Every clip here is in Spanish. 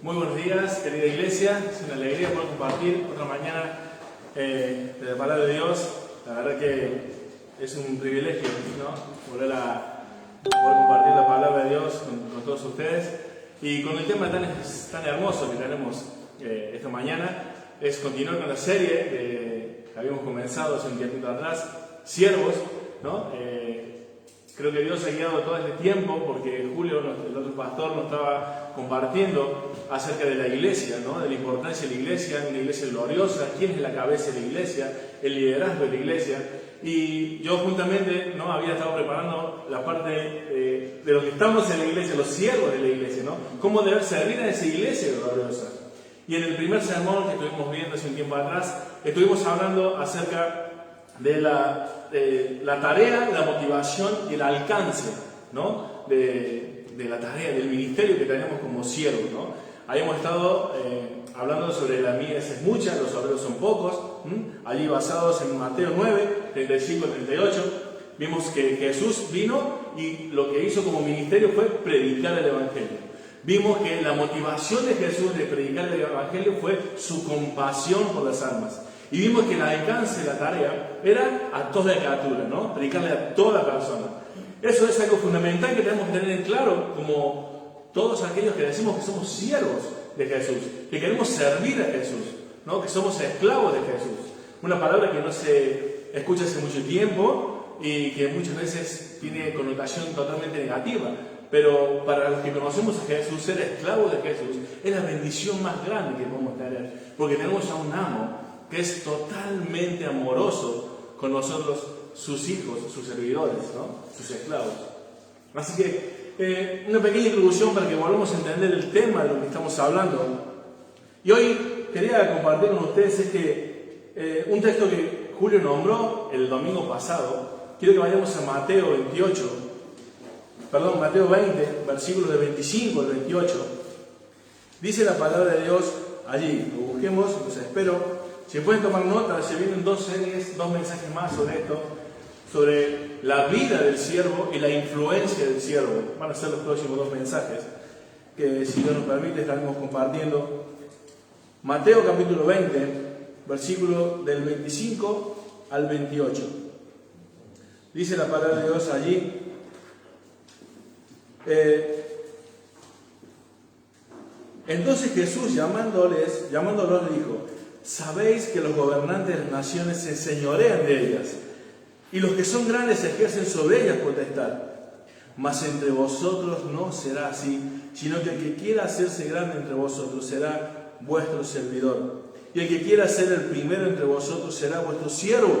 Muy buenos días, querida iglesia. Es una alegría poder compartir otra mañana de la palabra de Dios. La verdad que es un privilegio, ¿no? Poder compartir la palabra de Dios con todos ustedes. Y con el tema tan hermoso que tenemos esta mañana, es continuar con la serie que habíamos comenzado hace un tiempito atrás, Siervos, ¿no? Creo que Dios ha guiado todo este tiempo porque Julio, el otro pastor, nos estaba compartiendo acerca de la iglesia, ¿no? De la importancia de la iglesia, una iglesia gloriosa, quién es la cabeza de la iglesia, el liderazgo de la iglesia. Y yo juntamente, ¿no? Había estado preparando la parte de los que estamos en la iglesia, los siervos de la iglesia, ¿no? Cómo debe servir a esa iglesia gloriosa. Y en el primer sermón que estuvimos viendo hace un tiempo atrás, estuvimos hablando acerca de la tarea, la motivación y el alcance, ¿no? de la tarea, del ministerio que tenemos como siervos, ¿no? Habíamos estado hablando sobre la mies es mucha, los obreros son pocos, allí basados en Mateo 9, 35 y 38, vimos que Jesús vino y lo que hizo como ministerio fue predicar el Evangelio. Vimos que la motivación de Jesús de predicar el Evangelio fue su compasión por las almas. Y vimos que el alcance de la tarea era a toda criatura, ¿no? Predicarle a toda persona. Eso es algo fundamental que tenemos que tener en claro, como todos aquellos que decimos que somos siervos de Jesús, que queremos servir a Jesús, ¿no? Que somos esclavos de Jesús. Una palabra que no se escucha hace mucho tiempo y que muchas veces tiene connotación totalmente negativa. Pero para los que conocemos a Jesús, ser esclavos de Jesús es la bendición más grande que podemos tener, porque tenemos a un amo que es totalmente amoroso con nosotros, sus hijos, sus servidores, ¿no? Sus esclavos. Así que una pequeña introducción para que volvamos a entender el tema de lo que estamos hablando. Y hoy quería compartir con ustedes un texto que Julio nombró el domingo pasado. Quiero que vayamos a Mateo 20, versículos de 25 al 28. Dice la palabra de Dios allí. Lo busquemos, los espero. Si pueden tomar nota, se vienen dos mensajes más sobre esto, sobre la vida del siervo y la influencia del siervo. Van a ser los próximos dos mensajes, que si Dios nos permite estaremos compartiendo. Mateo capítulo 20, versículo del 25 al 28. Dice la palabra de Dios allí. Entonces Jesús, llamándolos, dijo: sabéis que los gobernantes de las naciones se enseñorean de ellas, y los que son grandes ejercen sobre ellas potestad. Mas entre vosotros no será así, sino que el que quiera hacerse grande entre vosotros será vuestro servidor, y el que quiera ser el primero entre vosotros será vuestro siervo.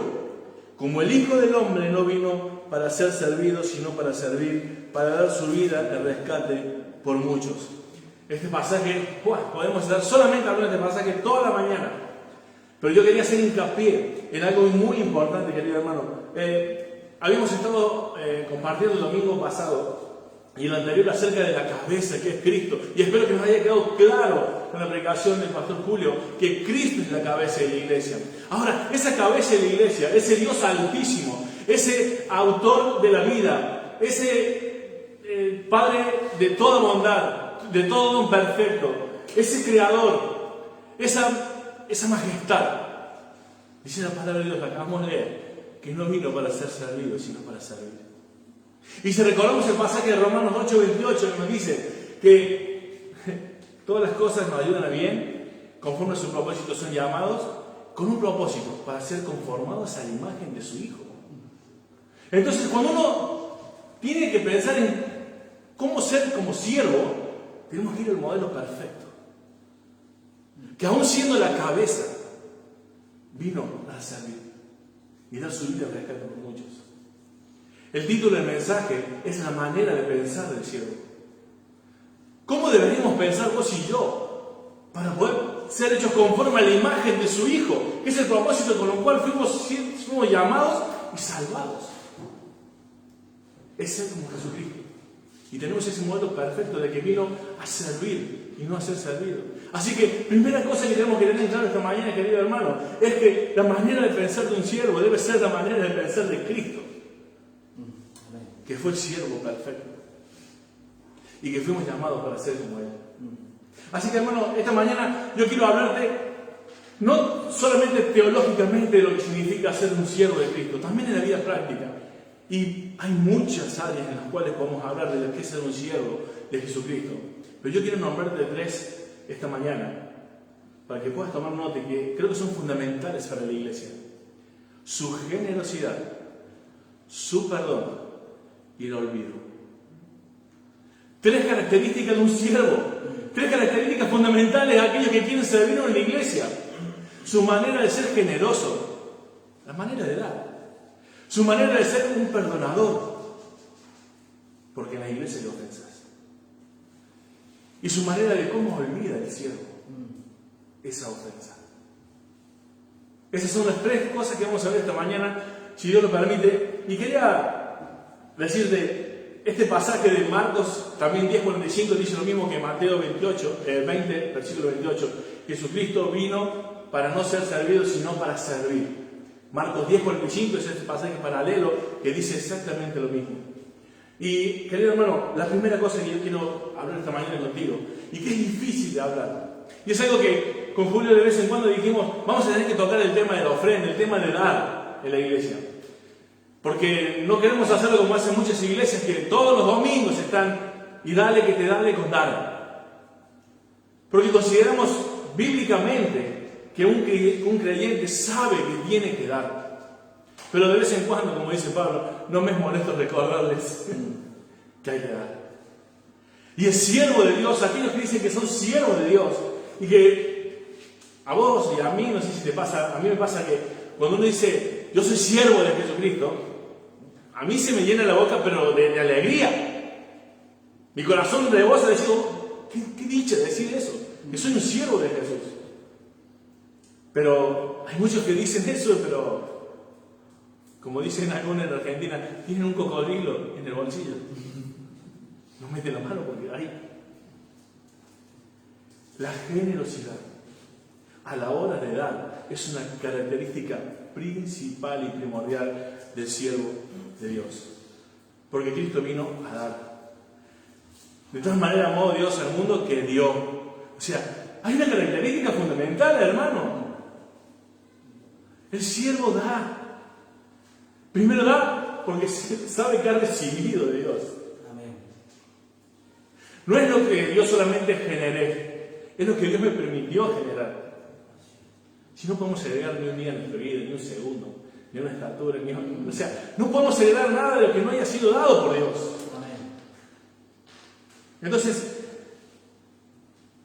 Como el Hijo del Hombre no vino para ser servido, sino para servir, para dar su vida en rescate por muchos. Este pasaje, podemos estar solamente hablando de este pasaje toda la mañana. Pero yo quería hacer hincapié en algo muy importante, querido hermano. Habíamos estado compartiendo el domingo pasado y el anterior acerca de la cabeza que es Cristo. Y espero que nos haya quedado claro con la predicación del pastor Julio que Cristo es la cabeza de la iglesia. Ahora, esa cabeza de la iglesia, ese Dios altísimo, ese autor de la vida, ese Padre de toda bondad, de todo don perfecto, ese creador, esa majestad. Dice la palabra de Dios, la acabamos de leer, que no vino para ser servido, sino para servir. Y si recordamos el pasaje de Romanos 8:28, que nos dice que todas las cosas nos ayudan a bien, conforme a su propósito son llamados, con un propósito, para ser conformados a la imagen de su Hijo. Entonces, cuando uno tiene que pensar en cómo ser como siervo, tenemos que ir al modelo perfecto, que aún siendo la cabeza, vino a servir y dar su vida en rescate por muchos. El título del mensaje es la manera de pensar del siervo. ¿Cómo deberíamos pensar vos y yo para poder ser hechos conforme a la imagen de su Hijo, que es el propósito con el cual fuimos llamados y salvados? Es ser como Jesucristo. Y tenemos ese modelo perfecto de que vino a servir y no a ser servido. Así que, primera cosa que tenemos que tener claro esta mañana, querido hermano, es que la manera de pensar de un siervo debe ser la manera de pensar de Cristo, que fue el siervo perfecto y que fuimos llamados para ser como Él. Así que, hermano, esta mañana yo quiero hablarte no solamente teológicamente de lo que significa ser un siervo de Cristo, también en la vida práctica. Y hay muchas áreas en las cuales podemos hablar de lo que es ser un siervo de Jesucristo. Pero yo quiero nombrarte 3 esta mañana, para que puedas tomar nota, que creo que son fundamentales para la iglesia. Su generosidad, su perdón y el olvido. 3 características de un siervo, 3 características fundamentales de aquellos que quieren servir en la iglesia. Su manera de ser generoso, la manera de dar. Su manera de ser un perdonador, porque en la iglesia hay ofensas. Y su manera de cómo olvida el siervo esa ofensa. Esas son las 3 cosas que vamos a ver esta mañana, si Dios lo permite. Y quería decirte, este pasaje de Marcos, también 10:45, dice lo mismo que Mateo 20, versículo 28. Jesucristo vino para no ser servido, sino para servir. Marcos 10:45 es este pasaje paralelo que dice exactamente lo mismo. Y, querido hermano, la primera cosa que yo quiero hablar esta mañana contigo, y que es difícil de hablar, y es algo que con Julio de vez en cuando dijimos, vamos a tener que tocar el tema de la ofrenda, el tema de dar en la iglesia. Porque no queremos hacerlo como hacen muchas iglesias, que todos los domingos están, y dale que te dale con dar. Porque consideramos bíblicamente que un creyente sabe que tiene que dar. Pero de vez en cuando, como dice Pablo, no me es molesto recordarles que hay que dar. Y el siervo de Dios, aquellos que dicen que son siervos de Dios, y que a vos y a mí, no sé si te pasa, a mí me pasa que cuando uno dice, yo soy siervo de Jesucristo, a mí se me llena la boca, pero de alegría. Mi corazón rebosa de decir, qué dicha decir eso, que soy un siervo de Jesús. Pero hay muchos que dicen eso, pero como dicen algunos en Argentina, tienen un cocodrilo en el bolsillo. No meten la mano porque hay. La generosidad a la hora de dar es una característica principal y primordial del siervo de Dios. Porque Cristo vino a dar. De todas maneras, amó Dios al mundo que dio. O sea, hay una característica fundamental, hermano. El siervo da. Primero da porque sabe que ha recibido de Dios. Amén. No es lo que Dios solamente generé, es lo que Dios me permitió generar. Si no podemos agregar ni un día en nuestra vida, ni un segundo, ni una estatura, o sea, no podemos agregar nada de lo que no haya sido dado por Dios. Amén. Entonces,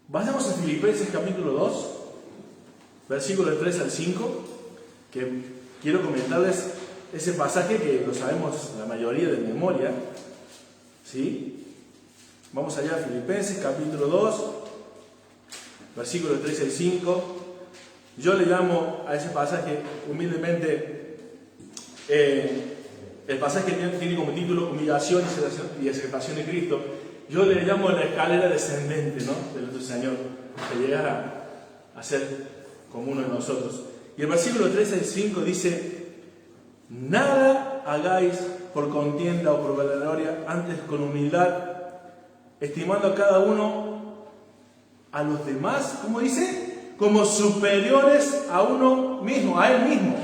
vayamos a Filipenses capítulo 2, versículos 3 al 5, que quiero comentarles ese pasaje que lo sabemos la mayoría de memoria. ¿Sí? Vamos allá a Filipenses capítulo 2, versículos 3 al 5. Yo le llamo a ese pasaje humildemente, el pasaje tiene como título Humillación y aceptación de Cristo. Yo le llamo la escalera descendente, ¿no?, de nuestro Señor, que llegara a ser como uno de nosotros. Y el versículo 3 al 5 dice: nada hagáis por contienda o por vanagloria, antes con humildad, estimando a cada uno a los demás, ¿cómo dice?, como superiores a uno mismo, a él mismo,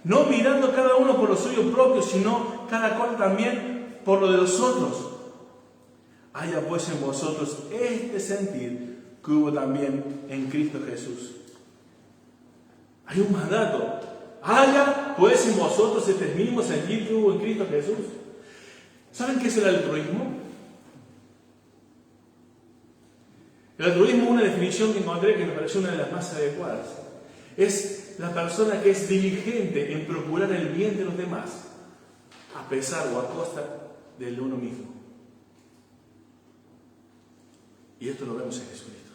no mirando cada uno por lo suyo propio, sino cada cual también por lo de los otros. Haya pues en vosotros este sentir que hubo también en Cristo Jesús. Hay un mandato. Haya pues en vosotros este mismo sentir que hubo en Cristo Jesús. ¿Saben qué es el altruismo? El altruismo, una definición que encontré que me pareció una de las más adecuadas, es la persona que es diligente en procurar el bien de los demás, a pesar o a costa del uno mismo. Y esto lo vemos en Jesucristo.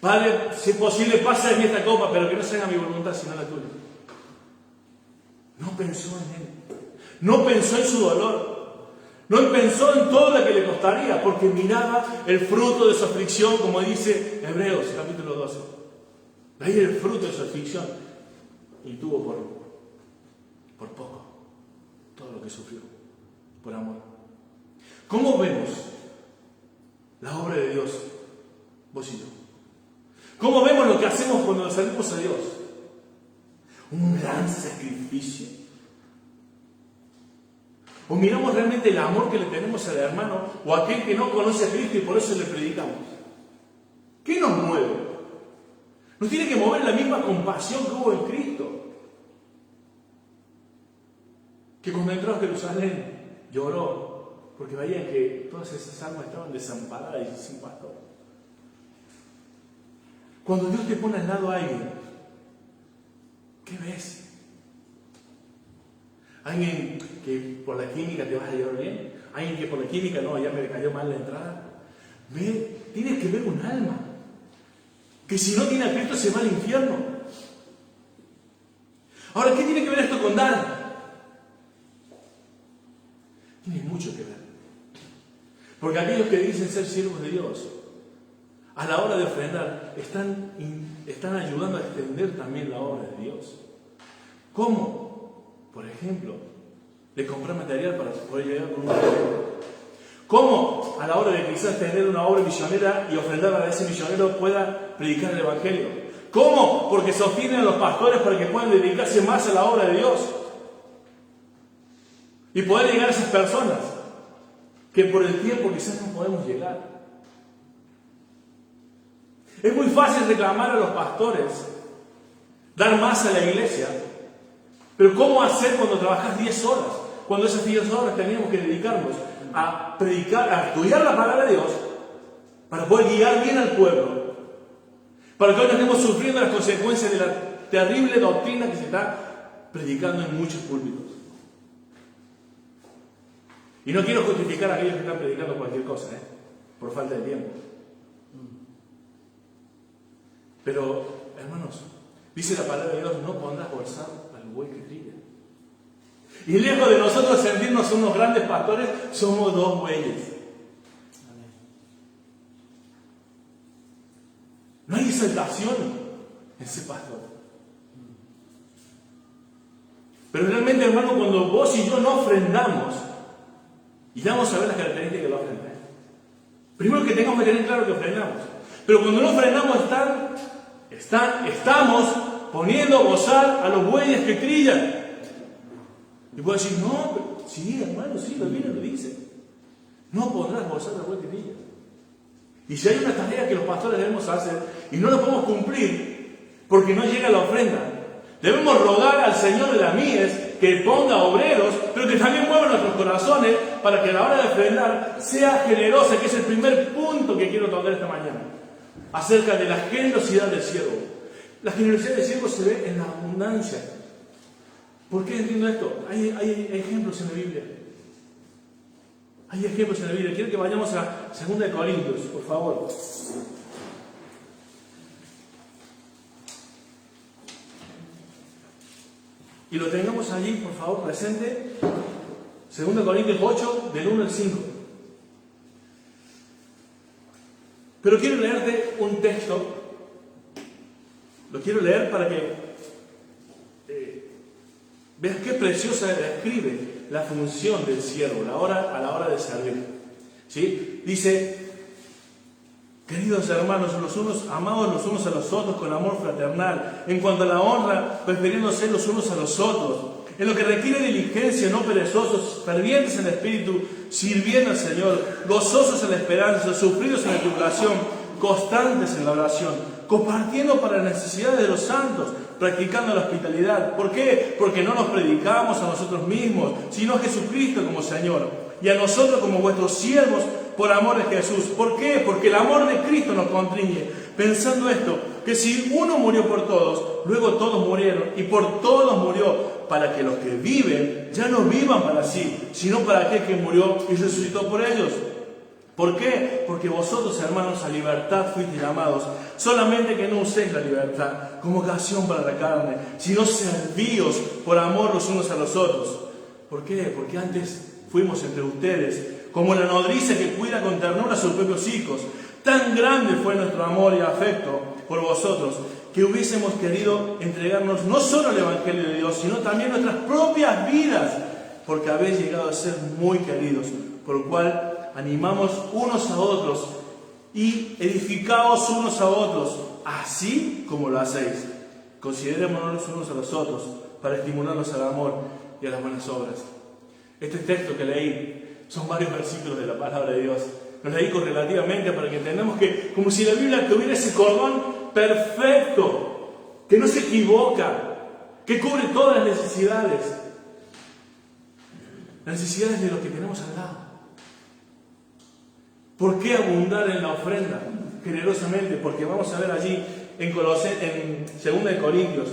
Padre, si es posible, pasa de mí esta copa, pero que no se haga mi voluntad sino la tuya. No pensó en él, no pensó en su dolor, no pensó en todo lo que le costaría, porque miraba el fruto de su aflicción, como dice Hebreos capítulo 12. Veía el fruto de su aflicción y tuvo por poco todo lo que sufrió por amor. ¿Cómo vemos la obra de Dios Vos y yo. ¿Cómo vemos lo que hacemos cuando nos servimos a Dios? Un gran sacrificio. ¿O miramos realmente el amor que le tenemos al hermano o a aquel que no conoce a Cristo y por eso le predicamos? ¿Qué nos mueve? Nos tiene que mover la misma compasión que hubo en Cristo. Que cuando entró a Jerusalén lloró porque veía que todas esas almas estaban desamparadas y sin pastor. Cuando Dios te pone al lado a alguien, ¿qué ves? ¿Alguien que por la química te vas a llevar bien? ¿Alguien que por la química no, ya me cayó mal la entrada? Tienes que ver un alma que si no tiene a Cristo se va al infierno. Ahora, ¿qué tiene que ver esto con dar? Tiene mucho que ver. Porque aquellos que dicen ser siervos de Dios, a la hora de ofrendar, están ayudando a extender también la obra de Dios. ¿Cómo? Por ejemplo, le comprar material para poder llegar con un proyecto. ¿Cómo? A la hora de quizás tener una obra misionera y ofrendar para que ese misionero pueda predicar el Evangelio. ¿Cómo? Porque sostienen a los pastores para que puedan dedicarse más a la obra de Dios. Y poder llegar a esas personas que por el tiempo quizás no podemos llegar. Es muy fácil reclamar a los pastores, dar más a la iglesia, pero ¿cómo hacer cuando trabajas 10 horas? Cuando esas 10 horas teníamos que dedicarnos a predicar, a estudiar la palabra de Dios, para poder guiar bien al pueblo, para que hoy no estemos sufriendo las consecuencias de la terrible doctrina que se está predicando en muchos púlpitos. Y no quiero justificar a aquellos que están predicando cualquier cosa, por falta de tiempo. Pero, hermanos, dice la palabra de Dios, no pondrás bolsar al buey que trilla. Y lejos de nosotros sentirnos unos grandes pastores, somos 2 bueyes. No hay exaltación en ese pastor. Pero realmente, hermano, cuando vos y yo no ofrendamos, y ya vamos a ver las características de la ofrenda. Primero que tengamos que tener claro que ofrendamos. Pero cuando no ofrendamos estamos poniendo a gozar a los bueyes que trillan. Y puedo decir, no, pero, sí, hermano, sí, la Biblia lo dice. No podrás gozar a los bueyes que trillan. Y si hay una tarea que los pastores debemos hacer y no la podemos cumplir porque no llega la ofrenda, debemos rogar al Señor de las mies que ponga obreros, pero que también mueva nuestros corazones para que a la hora de ofrendar sea generosa, que es el primer punto que quiero tocar esta mañana, acerca de la generosidad del siervo. La generosidad del siervo se ve en la abundancia. ¿Por qué entiendo esto? Hay ejemplos en la Biblia. Hay ejemplos en la Biblia. Quiero que vayamos a 2 Corintios, por favor. Y lo tengamos allí, por favor, presente. 2 Corintios 8, del 1 al 5. Pero quiero leerte un texto. Lo quiero leer para que veas qué preciosa describe la función del siervo a la hora de servir. ¿Sí? Dice: queridos hermanos, amados los unos a los otros con amor fraternal, en cuanto a la honra, prefiriéndose los unos a los otros, en lo que requiere diligencia, no perezosos, fervientes en el espíritu, sirviendo al Señor, gozosos en la esperanza, sufridos en la tribulación, constantes en la oración, compartiendo para las necesidades de los santos, practicando la hospitalidad. ¿Por qué? Porque no nos predicamos a nosotros mismos, sino a Jesucristo como Señor, y a nosotros como vuestros siervos por amor de Jesús. ¿Por qué? Porque el amor de Cristo nos constriñe, pensando esto, que si uno murió por todos, luego todos murieron, y por todos murió, para que los que viven ya no vivan para sí, sino para aquel que murió y resucitó por ellos. ¿Por qué? Porque vosotros, hermanos, a libertad fuisteis llamados, solamente que no uséis la libertad como ocasión para la carne, sino servíos por amor los unos a los otros. ¿Por qué? Porque antes fuimos entre ustedes como la nodriza que cuida con ternura a sus propios hijos. Tan grande fue nuestro amor y afecto por vosotros, que hubiésemos querido entregarnos no solo al Evangelio de Dios, sino también nuestras propias vidas, porque habéis llegado a ser muy queridos, por lo cual animamos unos a otros y edificaos unos a otros, así como lo hacéis. Considerémonos unos a los otros para estimularnos al amor y a las buenas obras. Este texto que leí son varios versículos de la palabra de Dios. Los leí correlativamente para que entendamos que, como si la Biblia tuviera ese cordón perfecto, que no se equivoca, que cubre todas las necesidades de los que tenemos al lado. ¿Por qué abundar en la ofrenda generosamente? Porque vamos a ver allí en 2 de Corintios.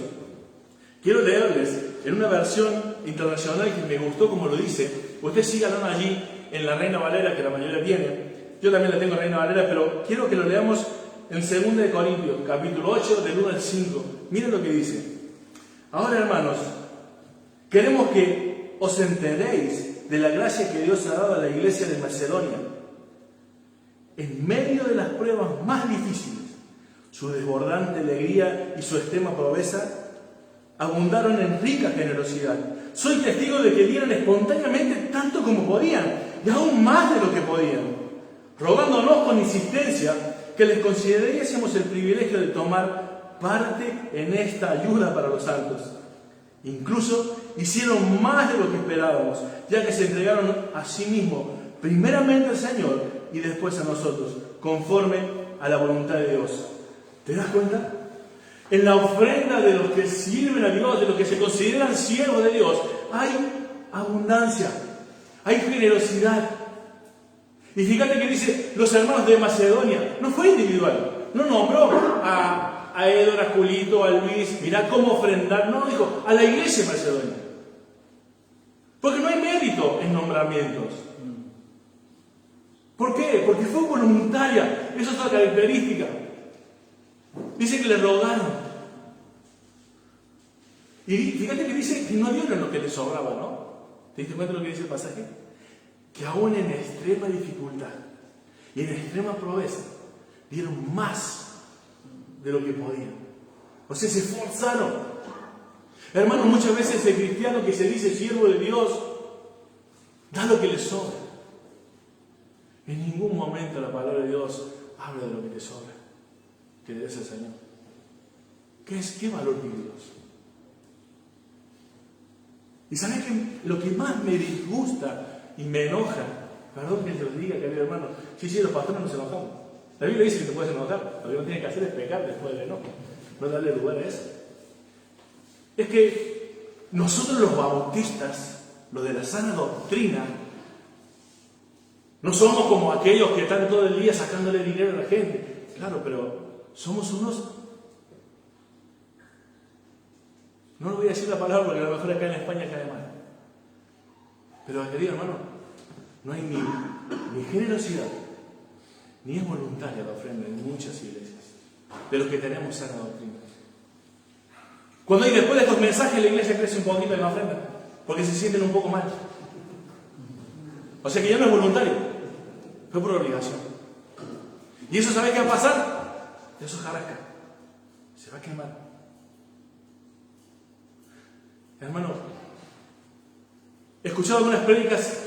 Quiero leerles en una versión internacional que me gustó como lo dice. Ustedes síganlo allí en la Reina Valera, que la mayoría tiene. Yo también la tengo en Reina Valera, pero quiero que lo leamos en 2 de Corintios, capítulo 8, del 1 al 5. Miren lo que dice. Ahora, hermanos, queremos que os enteréis de la gracia que Dios ha dado a la iglesia de Macedonia. En medio de las pruebas más difíciles, su desbordante alegría y su extrema pobreza abundaron en rica generosidad. Soy testigo de que dieron espontáneamente tanto como podían, y aún más de lo que podían, rogándonos con insistencia que les concediésemos el privilegio de tomar parte en esta ayuda para los santos. Incluso hicieron más de lo que esperábamos, ya que se entregaron a sí mismos, primeramente al Señor y después a nosotros, conforme a la voluntad de Dios. ¿Te das cuenta? En la ofrenda de los que sirven a Dios, de los que se consideran siervos de Dios, hay abundancia, hay generosidad. Y fíjate que dice los hermanos de Macedonia, no fue individual, no nombró a Edor, a Julito, a Luis, mirá cómo ofrendar, no, dijo a la iglesia de Macedonia. Porque no hay mérito en nombramientos. ¿Por qué? Porque fue voluntaria, eso es otra característica. Dice que le rogaron. Y fíjate que dice que no dieron lo que les sobraba, ¿no? ¿Te diste cuenta de lo que dice el pasaje? Que aún en extrema dificultad y en extrema pobreza dieron más de lo que podían. O sea, se esforzaron. Hermanos, muchas veces el cristiano que se dice siervo de Dios da lo que le sobra. En ningún momento la palabra de Dios habla de lo que te sobra, que le des al Señor. ¿Qué valor tiene Dios? Y ¿sabes qué? Lo que más me disgusta y me enoja, perdón que te lo diga, querido hermano, sí, los pastores nos enojamos. La Biblia dice que te puedes enojar, lo que no tienes que hacer es pecar después del enojo, no darle lugar a eso. Es que nosotros los bautistas, los de la sana doctrina, no somos como aquellos que están todo el día sacándole dinero a la gente. Claro, pero somos unos... No lo voy a decir la palabra porque a lo mejor acá en España cae mal. Pero, querido hermano, no hay ni generosidad, ni es voluntaria la ofrenda en muchas iglesias, de los que tenemos sana doctrina. Cuando hay después de estos mensajes, la iglesia crece un poquito en la ofrenda, porque se sienten un poco mal. O sea que ya no es voluntario, fue por obligación. ¿Y eso sabe qué va a pasar? Eso jarasca, se va a quemar. Hermano, he escuchado algunas prédicas,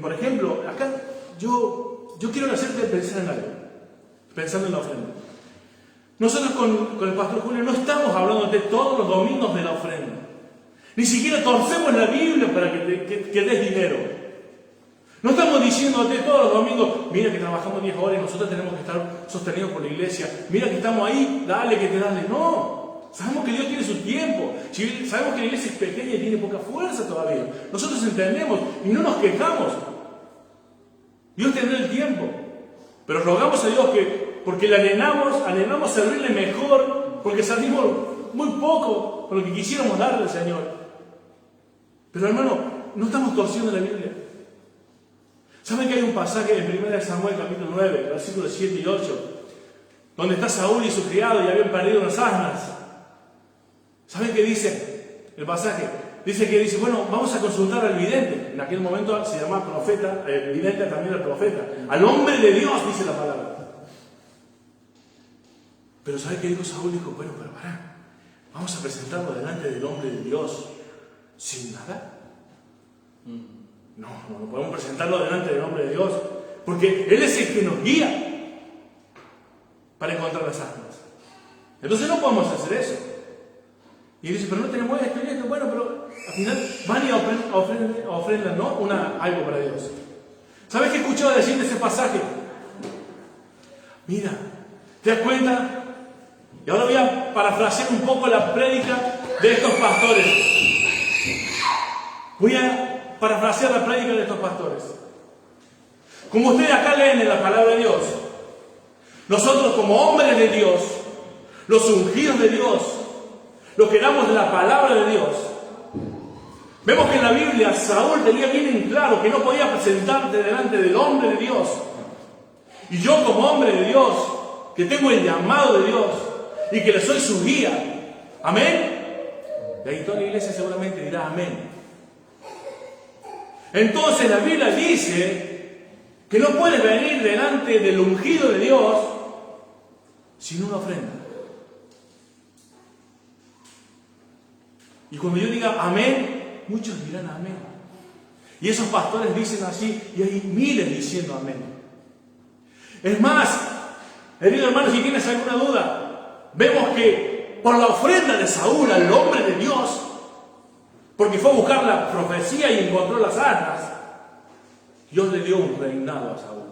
por ejemplo, acá yo quiero hacerte pensar en algo, pensando en la ofrenda. Nosotros con el pastor Julio no estamos hablándote todos los domingos de la ofrenda. Ni siquiera torcemos la Biblia para que des dinero. No estamos diciéndote todos los domingos, mira que trabajamos 10 horas y nosotros tenemos que estar sostenidos por la iglesia. Mira que estamos ahí, dale que te dale. No. Sabemos que Dios tiene su tiempo. Sabemos que la iglesia es pequeña y tiene poca fuerza todavía. Nosotros entendemos y no nos quejamos. Dios tendrá el tiempo. Pero rogamos a Dios que, porque le anhelamos servirle mejor, porque salimos muy poco con lo que quisiéramos darle al Señor. Pero hermano, no estamos torciendo la Biblia. ¿Saben que hay un pasaje en 1 Samuel capítulo 9, versículos 7 y 8, donde está Saúl y su criado y habían perdido unas asnas? ¿Saben qué dice el pasaje? Dice, bueno, vamos a consultar al vidente. En aquel momento se llamaba profeta, el vidente también era profeta. Al hombre de Dios, dice la palabra. Pero ¿sabe qué dijo Saúl? Dijo, bueno, pero pará, vamos a presentarlo delante del hombre de Dios sin nada. No podemos presentarlo delante del hombre de Dios, porque Él es el que nos guía. para encontrar las almas. Entonces no podemos hacer eso. Y dice, pero no tenemos esto y esto. Bueno, pero al final van y ofrendan, ¿no? Algo para Dios. ¿Sabes qué he escuchado decir de ese pasaje? Mira, ¿te das cuenta? Y ahora voy a parafrasear un poco la prédica de estos pastores. Voy a parafrasear la prédica de estos pastores. Como ustedes acá leen en la palabra de Dios, nosotros como hombres de Dios, los ungidos de Dios, los que damos la palabra de Dios, vemos que en la Biblia Saúl tenía bien en claro que no podía presentarse delante del hombre de Dios. Y yo como hombre de Dios, que tengo el llamado de Dios y que le soy su guía, amén. Y ahí toda la iglesia seguramente dirá amén. Entonces la Biblia dice que no puedes venir delante del ungido de Dios sin una ofrenda. Y cuando yo diga amén, muchos dirán amén. Y esos pastores dicen así, y hay miles diciendo amén. Es más, querido hermano, si tienes alguna duda, vemos que por la ofrenda de Saúl al hombre de Dios, porque fue a buscar la profecía y encontró las armas, Dios le dio un reinado a Saúl.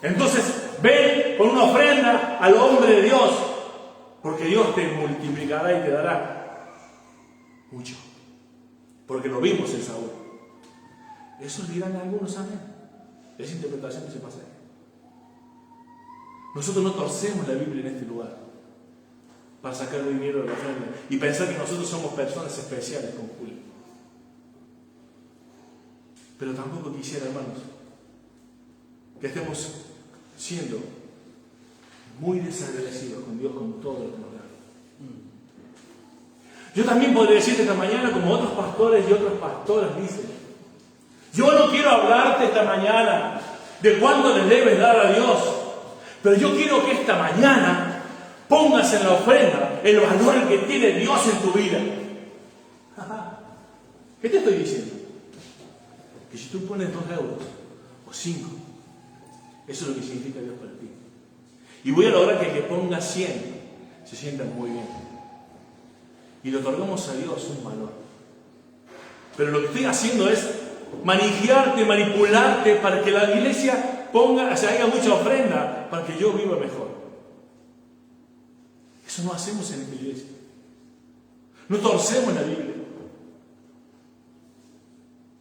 Entonces, ven con una ofrenda al hombre de Dios, porque Dios te multiplicará y te dará mucho. Porque lo vimos en Saúl. Eso dirán algunos amén. Es interpretación de ese pasaje. Nosotros no torcemos la Biblia en este lugar para sacar dinero de la ofrenda y pensar que nosotros somos personas especiales con Julio. Pero tampoco quisiera, hermanos, que estemos siendo muy desagradecidos con Dios con todo lo que nos da. Yo también podría decirte esta mañana, como otros pastores y otras pastoras dicen, yo no quiero hablarte esta mañana de cuánto le debes dar a Dios, pero yo quiero que esta mañana pongas en la ofrenda el valor que tiene Dios en tu vida. ¿Qué te estoy diciendo? Que si tú pones 2 euros o 5, eso es lo que significa Dios para ti. Y voy a lograr que el que ponga 100 se sienta muy bien. Y le otorgamos a Dios un valor. Pero lo que estoy haciendo es manijearte, manipularte para que la iglesia haga mucha ofrenda para que yo viva mejor. Eso no hacemos en la iglesia. No torcemos la Biblia.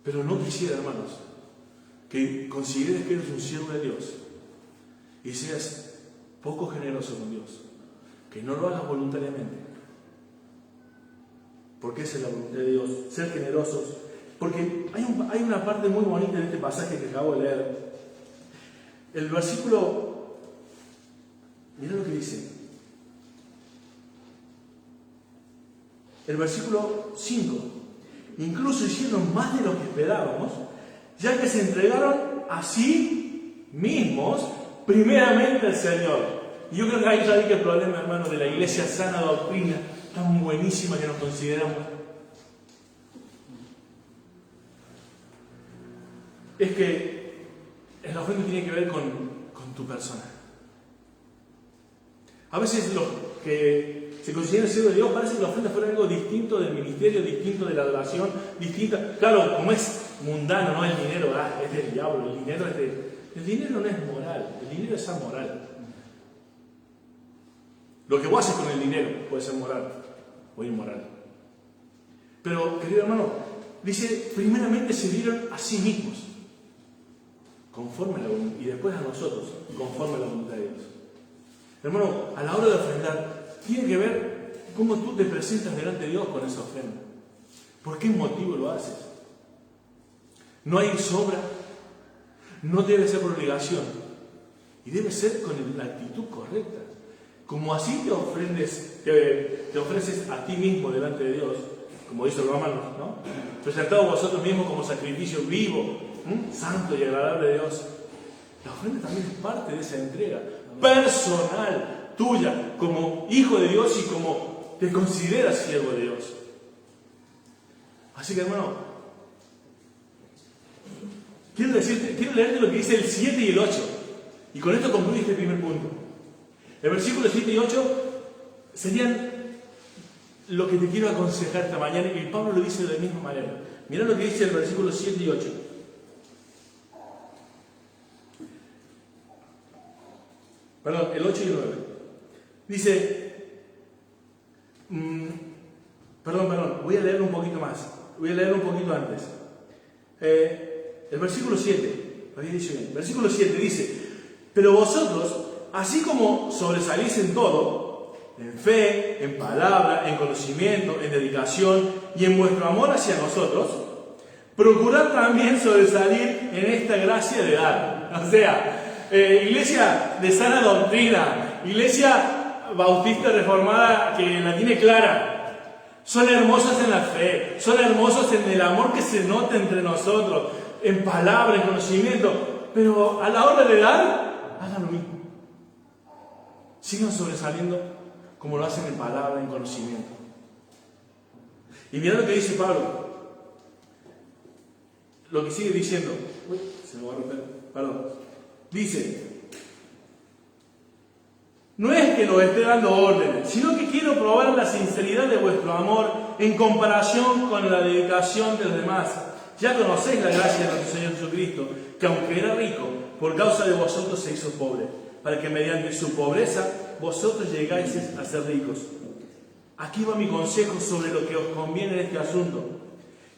Pero no quisiera, hermanos, que consideres que eres un siervo de Dios y seas poco generoso con Dios. Que no lo hagas voluntariamente. Porque esa es la voluntad de Dios, ser generosos. Porque hay una parte muy bonita de este pasaje que acabo de leer. El versículo, mira lo que dice. El versículo 5. Incluso hicieron más de lo que esperábamos, ya que se entregaron a sí mismos primeramente al Señor. Y yo creo que ahí radica el problema, hermano, de la iglesia sana doctrina, tan buenísima que nos consideramos. Es que la ofrenda tiene que ver con tu persona. A veces los que se consideran siervos de Dios parece que la ofrenda fuera algo distinto del ministerio, distinto de la adoración, distinta. Claro, como es mundano, no el dinero, es del diablo, el dinero es de... El dinero no es moral, el dinero es amoral. Lo que vos haces con el dinero puede ser moral o inmoral. Pero, querido hermano, dice, primeramente se dieron a sí mismos, conforme a la voluntad, y después a nosotros, conforme a la voluntad de Dios. Hermano, a la hora de ofrendar, tiene que ver cómo tú te presentas delante de Dios con esa ofrenda. ¿Por qué motivo lo haces? No hay sobra, no debe ser por obligación, y debe ser con la actitud correcta. Como así te ofreces a ti mismo delante de Dios, como dice el Romanos, ¿no? Presentaos vosotros mismos como sacrificio vivo, santo y agradable a Dios. La ofrenda también es parte de esa entrega personal, tuya, como hijo de Dios y como te consideras siervo de Dios. Así que, hermano, quiero leerte lo que dice el 7 y el 8. Y con esto concluye este primer punto. El versículo 7 y 8 serían lo que te quiero aconsejar esta mañana, y Pablo lo dice de la misma manera. Mirá lo que dice el versículo 7 y 8. Perdón, el 8 y el 9. Dice, perdón, voy a leerlo un poquito más. Voy a leerlo un poquito antes. El versículo 7, lo había dicho bien. Versículo 7 dice, pero vosotros, así como sobresalís en todo, en fe, en palabra, en conocimiento, en dedicación y en vuestro amor hacia nosotros, procurad también sobresalir en esta gracia de dar. O sea, iglesia de sana doctrina, iglesia bautista reformada que la tiene clara. Son hermosos en la fe, son hermosos en el amor que se nota entre nosotros, en palabra, en conocimiento, pero a la hora de dar, hagan lo mismo. Sigan sobresaliendo como lo hacen en palabra, en conocimiento. Y mirá lo que dice Pablo. Lo que sigue diciendo. Uy, se me va a romper. Perdón. Dice, no es que lo esté dando órdenes, sino que quiero probar la sinceridad de vuestro amor en comparación con la dedicación de los demás. Ya conocéis la gracia de nuestro Señor Jesucristo, que aunque era rico, por causa de vosotros se hizo pobre, para que mediante su pobreza vosotros llegáis a ser ricos. Aquí va mi consejo sobre lo que os conviene en este asunto.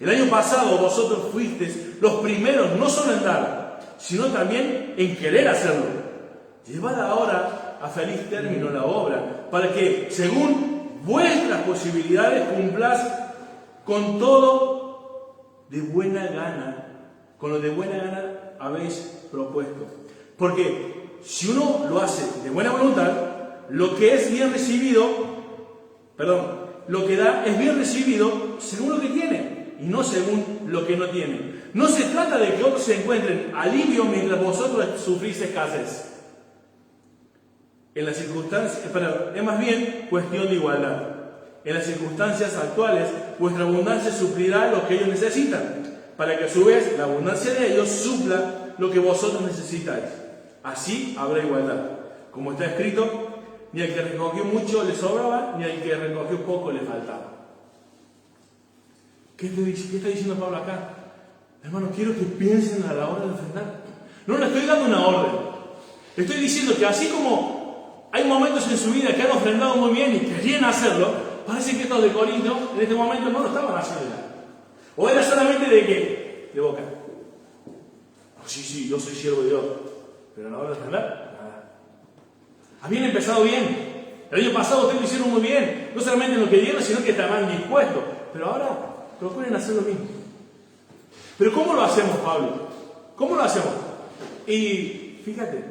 El año pasado vosotros fuisteis los primeros no solo en dar, sino también en querer hacerlo. Llevad ahora a feliz término la obra, para que, según vuestras posibilidades, cumpláis con todo de buena gana, con lo de buena gana habéis propuesto. Porque si uno lo hace de buena voluntad, lo que es bien recibido, lo que da es bien recibido según lo que tiene y no según lo que no tiene. No se trata de que otros se encuentren alivio mientras vosotros sufrís escasez. En las circunstancias, es más bien cuestión de igualdad. En las circunstancias actuales, vuestra abundancia suplirá lo que ellos necesitan, para que a su vez la abundancia de ellos supla lo que vosotros necesitáis. Así habrá igualdad. Como está escrito, ni al que recogió mucho le sobraba, ni al que recogió poco le faltaba. ¿Qué está diciendo Pablo acá? Hermanos, quiero que piensen a la hora de ofrendar. No le estoy dando una orden. Le estoy diciendo que así como hay momentos en su vida que han ofrendado muy bien y querían hacerlo, parece que estos de Corinto en este momento no lo estaban haciendo ya. O era solamente de qué? De boca. Oh, sí, yo soy siervo de Dios. Pero a la hora de ofrendar, nada. Habían empezado bien. El año pasado ustedes lo hicieron muy bien. No solamente en lo que dieron, sino que estaban dispuestos. Pero ahora procuren hacer lo mismo. Pero ¿cómo lo hacemos, Pablo? ¿Cómo lo hacemos? Y fíjate,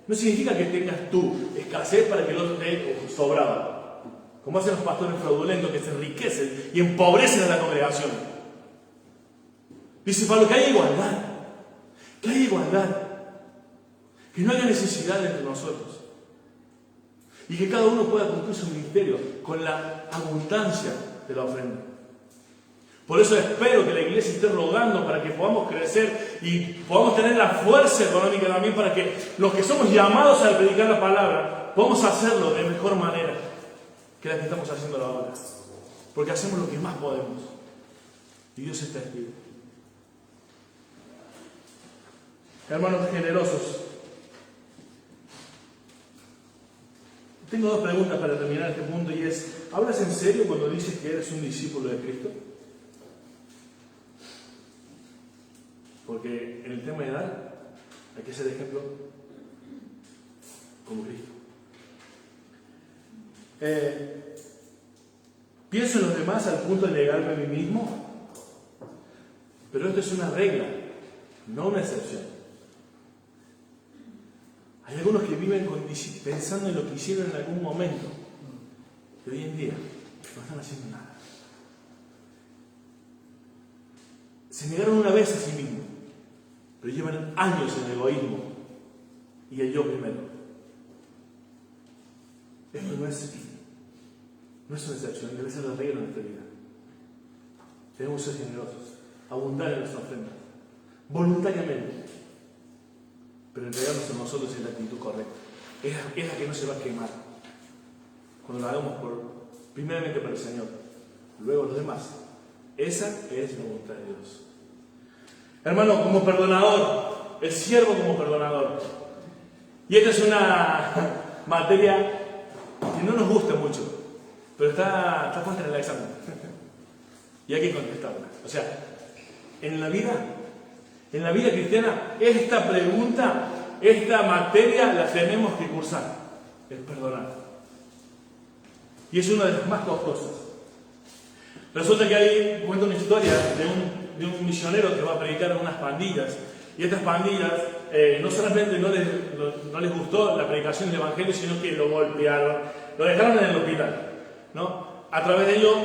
no significa que tengas tú escasez para que el otro te sobraba. Como hacen los pastores fraudulentos que se enriquecen y empobrecen a la congregación. Dice Pablo que hay igualdad. Que hay igualdad. Que no haya necesidad entre nosotros. Y que cada uno pueda cumplir su ministerio con la abundancia de la ofrenda. Por eso espero que la iglesia esté rogando para que podamos crecer y podamos tener la fuerza económica también para que los que somos llamados a predicar la palabra podamos hacerlo de mejor manera que la que estamos haciendo ahora. Porque hacemos lo que más podemos. Y Dios es testigo. Hermanos generosos, tengo dos preguntas para terminar este punto y es, ¿hablas en serio cuando dices que eres un discípulo de Cristo? Porque en el tema de dar hay que ser ejemplo como Cristo. Pienso en los demás al punto de negarme a mí mismo, pero esto es una regla, no una excepción. Hay algunos que viven pensando en lo que hicieron en algún momento, que hoy en día no están haciendo nada. Se negaron una vez a sí mismos, pero llevan años en el egoísmo y el yo primero. Esto no es una excepción, debe ser la regla de nuestra vida. Debemos ser generosos, abundar en nuestras ofrendas, voluntariamente. pero entregarnos a nosotros es la actitud correcta. Es la que no se va a quemar. Cuando la hagamos primeramente para el Señor, luego los demás. Esa es la voluntad de Dios. Hermano, como perdonador, el siervo como perdonador. Y esta es una materia que no nos gusta mucho, pero está puesta en el examen. Y hay que contestarla. O sea, en la vida cristiana, esta pregunta, esta materia la tenemos que cursar. Es perdonar. Y es una de las más costosas. Resulta que cuenta una historia de un misionero que va a predicar en unas pandillas. Y estas pandillas no solamente no les gustó la predicación del Evangelio, sino que lo golpearon, lo dejaron en el hospital, ¿no? A través de ello,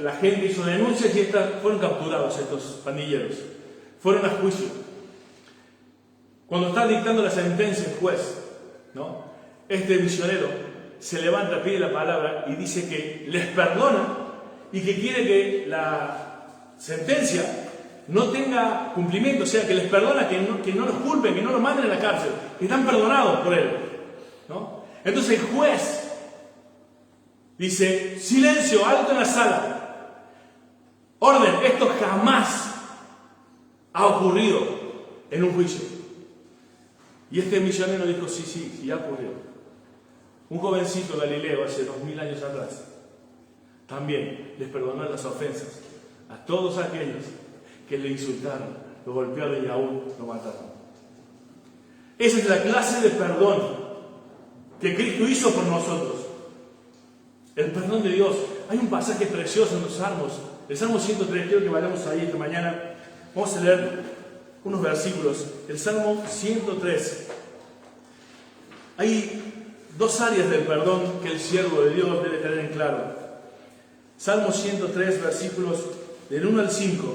la gente hizo denuncias y fueron capturados estos pandilleros. Fueron a juicio. Cuando está dictando la sentencia el juez, ¿no? Este misionero se levanta, pide la palabra y dice que les perdona y que quiere que la sentencia no tenga cumplimiento, o sea, que les perdona, que no los culpen, que no los manden a la cárcel, que están perdonados por él, ¿no? Entonces el juez dice: silencio, alto en la sala, orden, esto jamás ha ocurrido en un juicio. Y este misionero dijo: sí, ha ocurrido. Un jovencito galileo hace 2000 años atrás también les perdonó las ofensas a todos aquellos que le insultaron, lo golpearon y aún lo mataron. Esa es la clase de perdón que Cristo hizo por nosotros. El perdón de Dios. Hay un pasaje precioso en los Salmos, el Salmo 103, quiero que vayamos ahí esta mañana. Vamos a leer unos versículos. El Salmo 103. Hay dos áreas del perdón que el siervo de Dios debe tener en claro. Salmo 103, versículos del 1 al 5.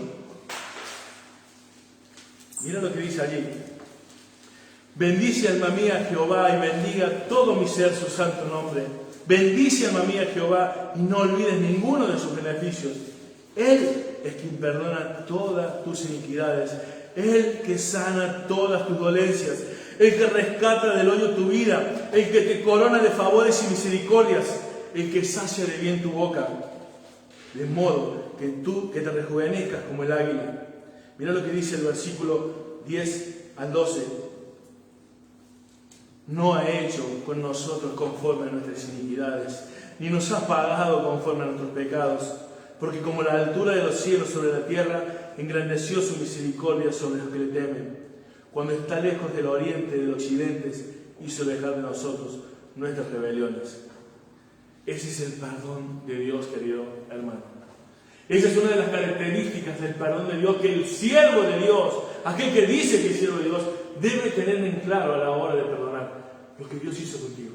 Mira lo que dice allí. Bendice, alma mía, a Jehová, y bendiga todo mi ser su santo nombre. Bendice, alma mía, a Jehová, y no olvides ninguno de sus beneficios. Él es quien perdona todas tus iniquidades. Él que sana todas tus dolencias. El que rescata del hoyo tu vida. El que te corona de favores y misericordias. El que sacia de bien tu boca. De modo que te rejuvenezcas como el águila. Mira lo que dice el versículo 10 al 12. No ha hecho con nosotros conforme a nuestras iniquidades, ni nos ha pagado conforme a nuestros pecados, porque como la altura de los cielos sobre la tierra, engrandeció su misericordia sobre los que le temen. Cuando está lejos del oriente y del occidente, hizo dejar de nosotros nuestras rebeliones. Ese es el perdón de Dios, querido hermano. Esa es una de las características del perdón de Dios que el siervo de Dios, aquel que dice que es siervo de Dios, debe tener en claro a la hora de perdonar lo que Dios hizo contigo.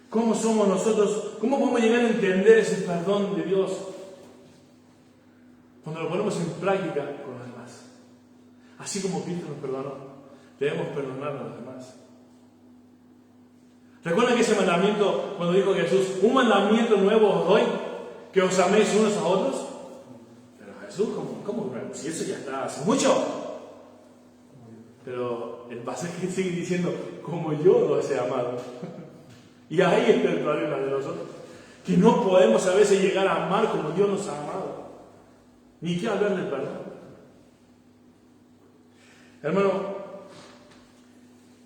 ¿Cómo somos nosotros? ¿Cómo podemos llegar a entender ese perdón de Dios? Cuando lo ponemos en práctica con los demás. Así como Cristo nos perdonó, debemos perdonar a los demás. ¿Recuerdan que ese mandamiento, cuando dijo Jesús, un mandamiento nuevo os doy, que os améis unos a otros? Pero Jesús, ¿cómo nuevo? Si eso ya está hace mucho. Pero el pasaje sigue diciendo, como yo los he amado. Y ahí está el problema de nosotros. Que no podemos a veces llegar a amar como Dios nos ha amado. Ni qué hablar del perdón. Hermano,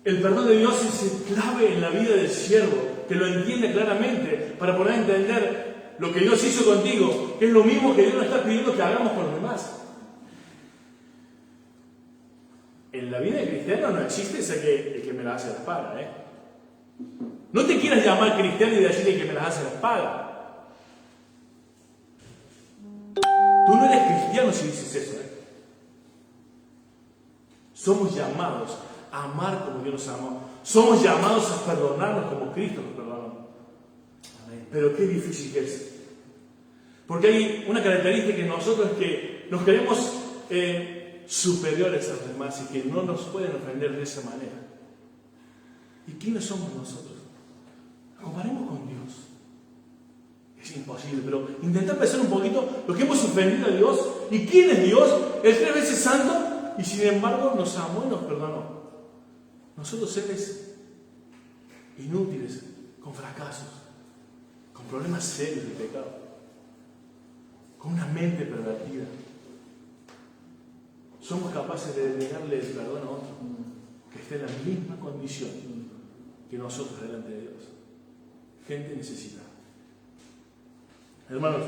el perdón de Dios es clave en la vida del siervo, que lo entiende claramente para poder entender lo que Dios hizo contigo, que es lo mismo que Dios nos está pidiendo que hagamos con los demás. En la vida de cristiano no existe ese el que me la hace la paga, ¿eh? No te quieras llamar cristiano y decirle que me las hace la paga. Tú no eres cristiano si dices eso, ¿eh? Somos llamados a amar como Dios nos amó. Somos llamados a perdonarnos como Cristo nos perdonó. Pero qué difícil que es. Porque hay una característica en nosotros que nos creemos superiores a los demás y que no nos pueden ofender de esa manera. ¿Y quiénes somos nosotros? Comparemos con Dios. Es imposible, pero intentad pensar un poquito lo que hemos ofendido a Dios. ¿Y quién es Dios? El 3 veces santo. y sin embargo nos amó y nos perdonó. Nosotros seres inútiles, con fracasos, con problemas serios de pecado, con una mente pervertida, somos capaces de negarle el perdón a otro que esté en la misma condición que nosotros delante de Dios. Gente necesitada. Hermanos,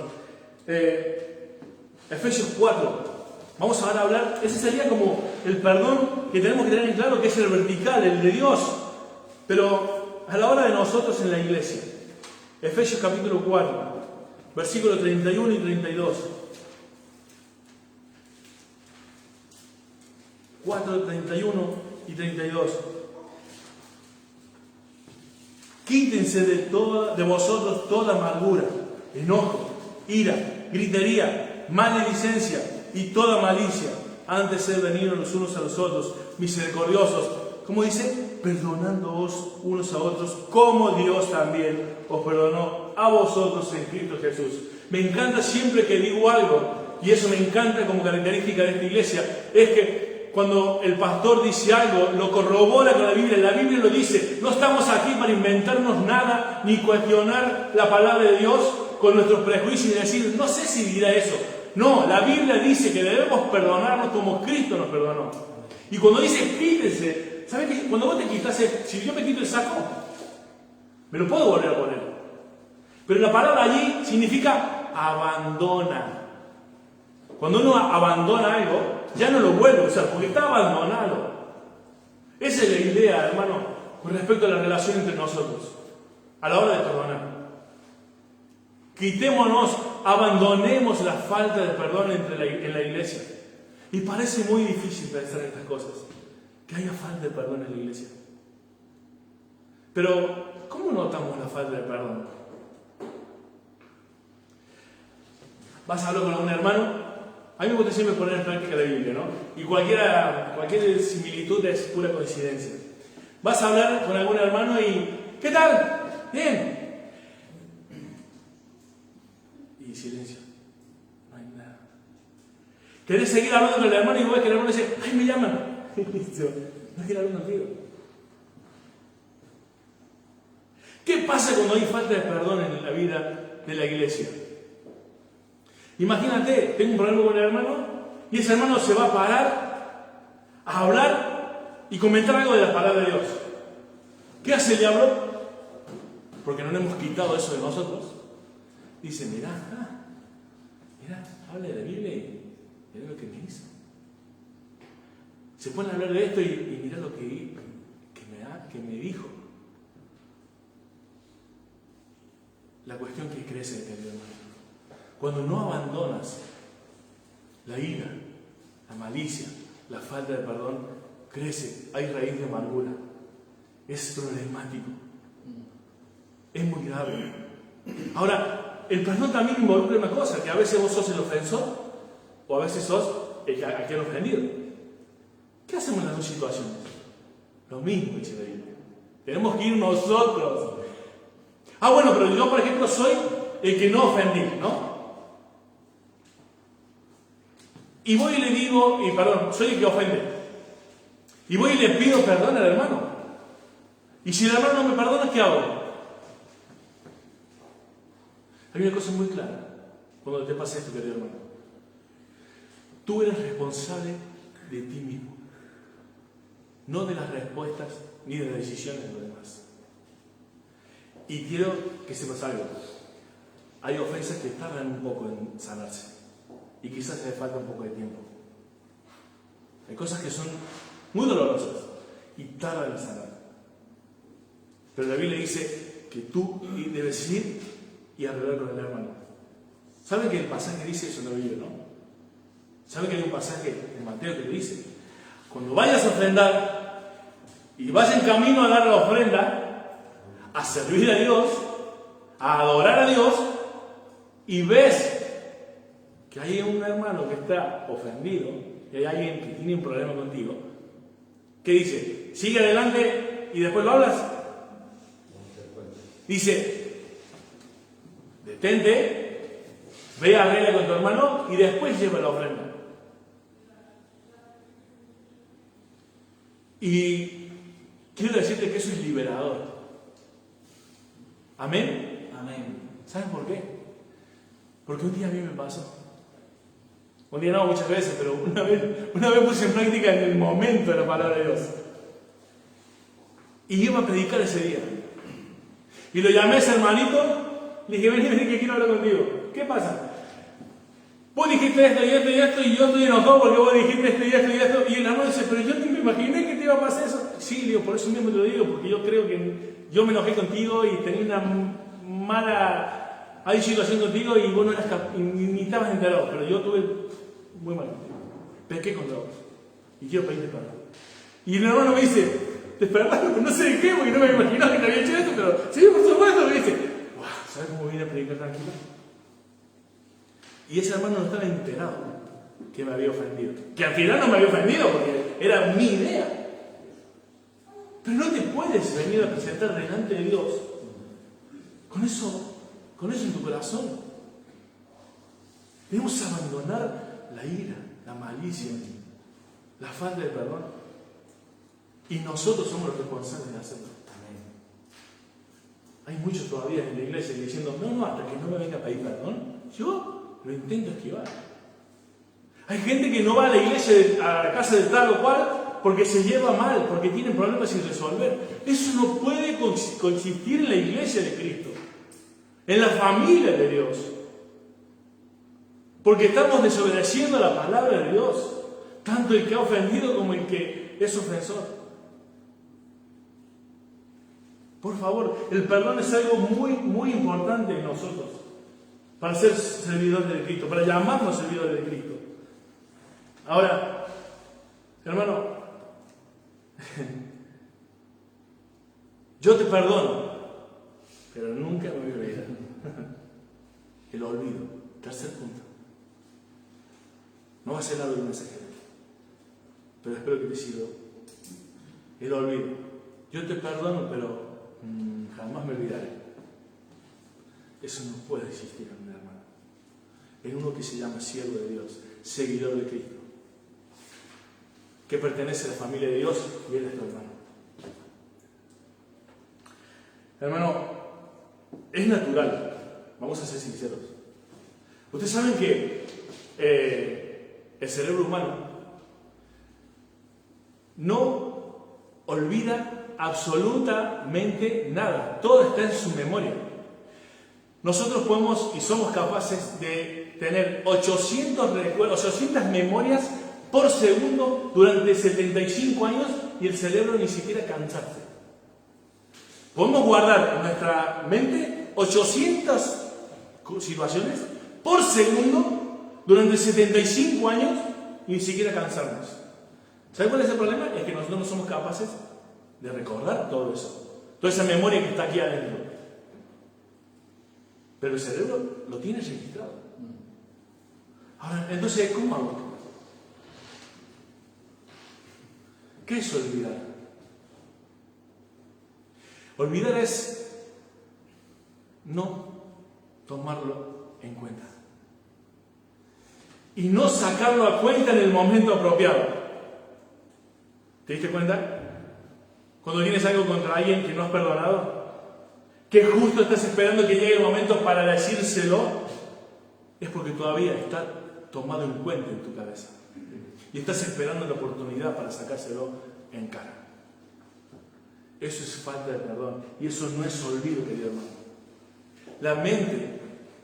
Efesios 4. Vamos ahora a hablar, ese sería como el perdón que tenemos que tener en claro, que es el vertical, el de Dios, pero a la hora de nosotros en la iglesia. Efesios capítulo 4, versículos 31 y 32. 4, 31 y 32. Quítense de vosotros toda amargura, enojo, ira, gritería, maledicencia y toda malicia. Antes de ser venidos los unos a los otros, misericordiosos, como dice, perdonándoos unos a otros, como Dios también os perdonó a vosotros en Cristo Jesús. Me encanta siempre que digo algo, y eso me encanta como característica de esta iglesia, es que cuando el pastor dice algo, lo corrobora con la Biblia lo dice. No estamos aquí para inventarnos nada, ni cuestionar la palabra de Dios con nuestros prejuicios y decir, no sé si dirá eso. No, la Biblia dice que debemos perdonarnos como Cristo nos perdonó. Y cuando dice quítense, ¿sabes qué? Cuando vos te quitas, si yo me quito el saco, me lo puedo volver a poner. Pero la palabra allí significa abandona. Cuando uno abandona algo, ya no lo vuelve a usar, porque está abandonado. Esa es la idea, hermano, con respecto a la relación entre nosotros, a la hora de perdonar. Quitémonos, abandonemos la falta de perdón en la iglesia. Y parece muy difícil pensar en estas cosas, que haya falta de perdón en la iglesia. Pero, ¿cómo notamos la falta de perdón? Vas a hablar con algún hermano. A mí me gusta siempre poner en práctica la Biblia, ¿no? Y cualquier similitud es pura coincidencia. Vas a hablar con algún hermano y ¿qué tal? Bien. Y silencio. No hay nada. Querés seguir hablando con el hermano y vos ves que el hermano dice, ¡ay, me llaman! No quiero hablar contigo. ¿Qué pasa cuando hay falta de perdón en la vida de la iglesia? Imagínate, tengo un problema con el hermano y ese hermano se va a parar a hablar y comentar algo de la palabra de Dios. ¿Qué hace el diablo? Porque no le hemos quitado eso de nosotros. Dice, mirá, habla de la Biblia y mirá lo que me hizo. Se pone a hablar de esto y mirá lo que me dijo. La cuestión que crece en el hermano. Cuando no abandonas la ira, la malicia, la falta de perdón, crece, hay raíz de amargura. Es problemático. Es muy grave. Ahora, el perdón también involucra una cosa, que a veces vos sos el ofensor o a veces sos el a quien ofendido. ¿Qué hacemos en las dos situaciones? Lo mismo, dice la Biblia. Tenemos que ir nosotros. Bueno, pero yo, por ejemplo, soy el que no ofendí, ¿no? Y voy y le digo, soy el que ofende. Y voy y le pido perdón al hermano. Y si el hermano no me perdona, ¿qué hago? Hay una cosa muy clara cuando te pasa esto, querido hermano. Tú eres responsable de ti mismo, no de las respuestas ni de las decisiones de los demás. Y quiero que sepas algo. Hay ofensas que tardan un poco en sanarse. Y quizás le falta un poco de tiempo. Hay cosas que son muy dolorosas y tardan en sanar. Pero la Biblia dice que tú debes ir y arreglar con el hermano. ¿Saben que el pasaje dice eso en la Biblia, no? ¿Saben que hay un pasaje en Mateo que le dice? Cuando vayas a ofrendar y vas en camino a dar la ofrenda, a servir a Dios, a adorar a Dios, y ves que hay un hermano que está ofendido, y hay alguien que tiene un problema contigo, ¿qué dice? ¿Sigue adelante y después lo hablas? Dice, detente, ve a arregla con tu hermano y después lleva la ofrenda. Y quiero decirte que eso es liberador. ¿Amén? Amén. ¿Saben por qué? Porque un día a mí me pasó. Un día no, muchas veces, pero una vez puse en práctica en el momento de la palabra de Dios. Y iba a predicar ese día. Y lo llamé a ese hermanito, le dije, vení, que quiero hablar contigo. ¿Qué pasa? Vos dijiste esto y esto y esto, y yo estoy enojado porque vos dijiste esto y esto y esto. Y el hermano dice, pero yo ni me imaginé que te iba a pasar eso. Sí, digo, por eso mismo te lo digo, porque yo creo que yo me enojé contigo y tenía una mala situación contigo y vos no eras ni estabas enterado. Pero yo tuve muy mal contigo. Pequé contra vos. Y quiero pedirte perdón. Y el hermano me dice, te esperaba, no sé de qué, porque no me imaginaba que te había hecho esto, pero sí, por supuesto, me dice, wow, ¿sabes cómo vine a predicar tranquilo? Y ese hermano no estaba enterado que me había ofendido. Que al final no me había ofendido porque era mi idea. Pero no te puedes venir a presentar delante de Dios con eso en tu corazón. Debemos abandonar la ira, la malicia, la falta de perdón. Y nosotros somos los responsables de hacerlo. Hay muchos todavía en la iglesia diciendo, no, hasta que no me venga a pedir perdón, yo lo intento esquivar. Hay gente que no va a la iglesia, a la casa de tal o cual, porque se lleva mal, porque tienen problemas sin resolver. Eso no puede consistir en la iglesia de Cristo, en la familia de Dios. Porque estamos desobedeciendo la palabra de Dios, tanto el que ha ofendido como el que es ofensor. Por favor, el perdón es algo muy, muy importante en nosotros, para ser servidores de Cristo, para llamarnos servidores de Cristo. Ahora, hermano, yo te perdono, pero nunca me voy a olvidar. El olvido, tercer punto. No va a ser algo del mensajero, pero espero que te sirva. El olvido. Yo te perdono, pero jamás me olvidaré. Eso no puede existir en un hermano. En uno que se llama siervo de Dios, seguidor de Cristo, que pertenece a la familia de Dios y él es tu hermano. Hermano, es natural, vamos a ser sinceros. Ustedes saben que el cerebro humano no olvida absolutamente nada. Todo está en su memoria. Nosotros podemos y somos capaces de tener 800 recuerdos, 800 memorias por segundo durante 75 años y el cerebro ni siquiera cansarse. Podemos guardar en nuestra mente 800 situaciones por segundo durante 75 años y ni siquiera cansarnos. ¿Sabe cuál es el problema? Es que nosotros no somos capaces de recordar todo eso, toda esa memoria que está aquí adentro. Pero el cerebro lo tiene registrado. Ahora, entonces, ¿cómo hago? ¿Qué es olvidar? Olvidar es no tomarlo en cuenta. Y no sacarlo a cuenta en el momento apropiado. ¿Te diste cuenta? Cuando tienes algo contra alguien que no has perdonado, que justo estás esperando que llegue el momento para decírselo, es porque todavía está tomado en cuenta en tu cabeza. Y estás esperando la oportunidad para sacárselo en cara. Eso es falta de perdón. Y eso no es olvido, querido hermano. La mente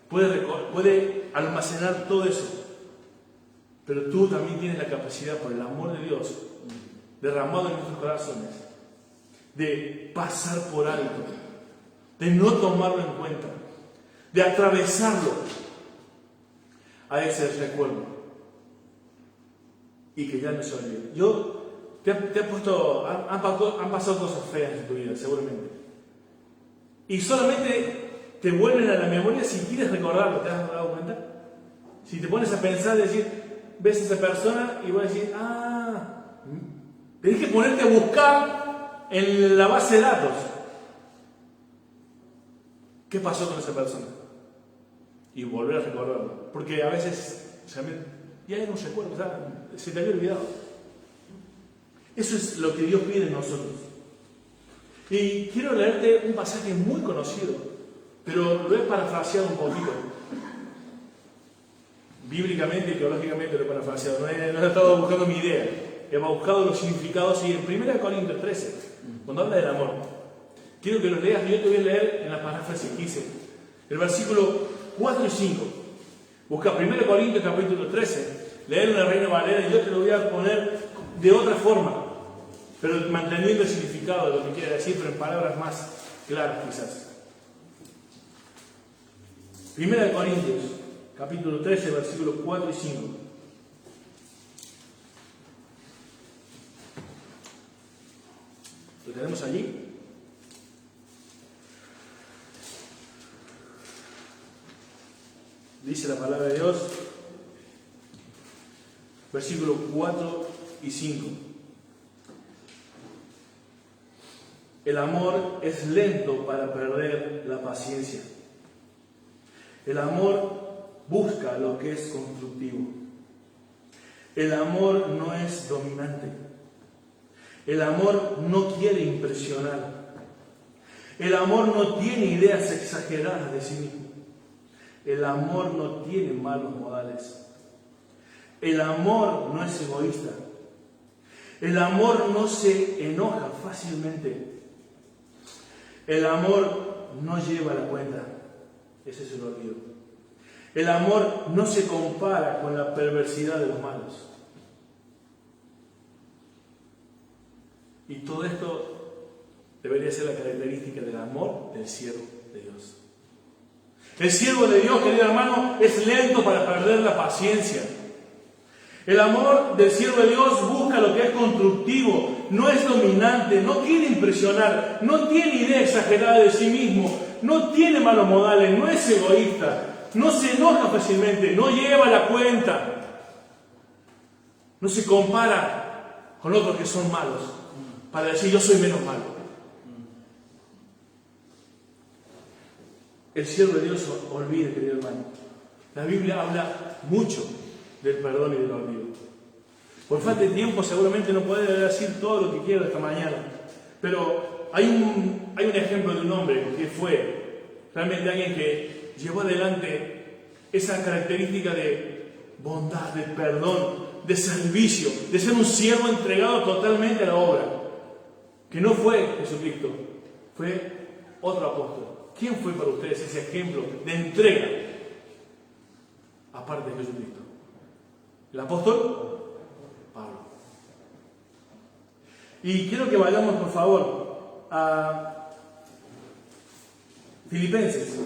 puede almacenar todo eso. Pero tú también tienes la capacidad, por el amor de Dios, derramado en nuestros corazones, de pasar por alto, de no tomarlo en cuenta, de atravesarlo a ese recuerdo y que ya no se olvide. Han pasado cosas feas en tu vida, seguramente, y solamente te vuelven a la memoria si quieres recordarlo. ¿Te has dado cuenta? Si te pones a pensar, decir, ves a esa persona y vas a decir, tenés que ponerte a buscar en la base de datos qué pasó con esa persona y volver a recordarlo, porque a veces ya no recuerdo, se te había olvidado. Eso es lo que Dios pide en nosotros. Y quiero leerte un pasaje muy conocido, pero lo he parafraseado un poquito. Bíblicamente y teológicamente lo he parafraseado. No he estado buscando mi idea. He buscado los significados. Y en 1 Corintios 13, cuando habla del amor, quiero que lo leas. Yo te voy a leer en la paráfrasis que hice. El versículo 4 y 5. Busca 1 Corintios capítulo 13. Leer una Reina Valera y yo te lo voy a poner de otra forma, pero manteniendo el significado de lo que quiere decir, pero en palabras más claras quizás. 1 Corintios capítulo 13, versículos 4 y 5. ¿Lo tenemos allí? Dice la palabra de Dios, versículos 4 y 5. El amor es lento para perder la paciencia. El amor busca lo que es constructivo. El amor no es dominante. El amor no quiere impresionar. El amor no tiene ideas exageradas de sí mismo. El amor no tiene malos modales. El amor no es egoísta. El amor no se enoja fácilmente. El amor no lleva la cuenta. Ese se lo olvido. El amor no se compara con la perversidad de los malos. Y todo esto debería ser la característica del amor del siervo de Dios. El siervo de Dios, querido hermano, es lento para perder la paciencia. El amor del siervo de Dios busca lo que es constructivo, no es dominante, no quiere impresionar, no tiene idea exagerada de sí mismo, no tiene malos modales, no es egoísta, no se enoja fácilmente, no lleva la cuenta, no se compara con otros que son malos para decir yo soy menos malo. El siervo de Dios olvida, querido hermano. La Biblia habla mucho del perdón y del olvido. Por falta de tiempo seguramente no puedo decir todo lo que quiero esta mañana, pero hay un ejemplo de un hombre que fue realmente alguien que llevó adelante esa característica de bondad, de perdón, de servicio, de ser un siervo entregado totalmente a la obra, que no fue Jesucristo, fue otro apóstol. ¿Quién fue para ustedes ese ejemplo de entrega aparte de Jesucristo? ¿El apóstol? Pablo. Y quiero que vayamos, por favor, a Filipenses,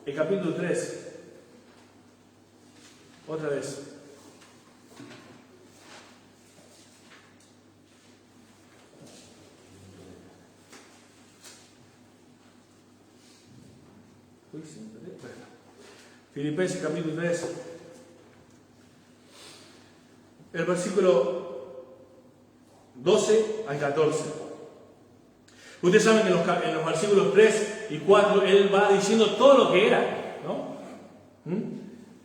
el capítulo 3. Otra vez. Filipenses capítulo 3, el versículo 12 al 14. Ustedes saben que en los versículos 3 y 4 él va diciendo todo lo que era, ¿no?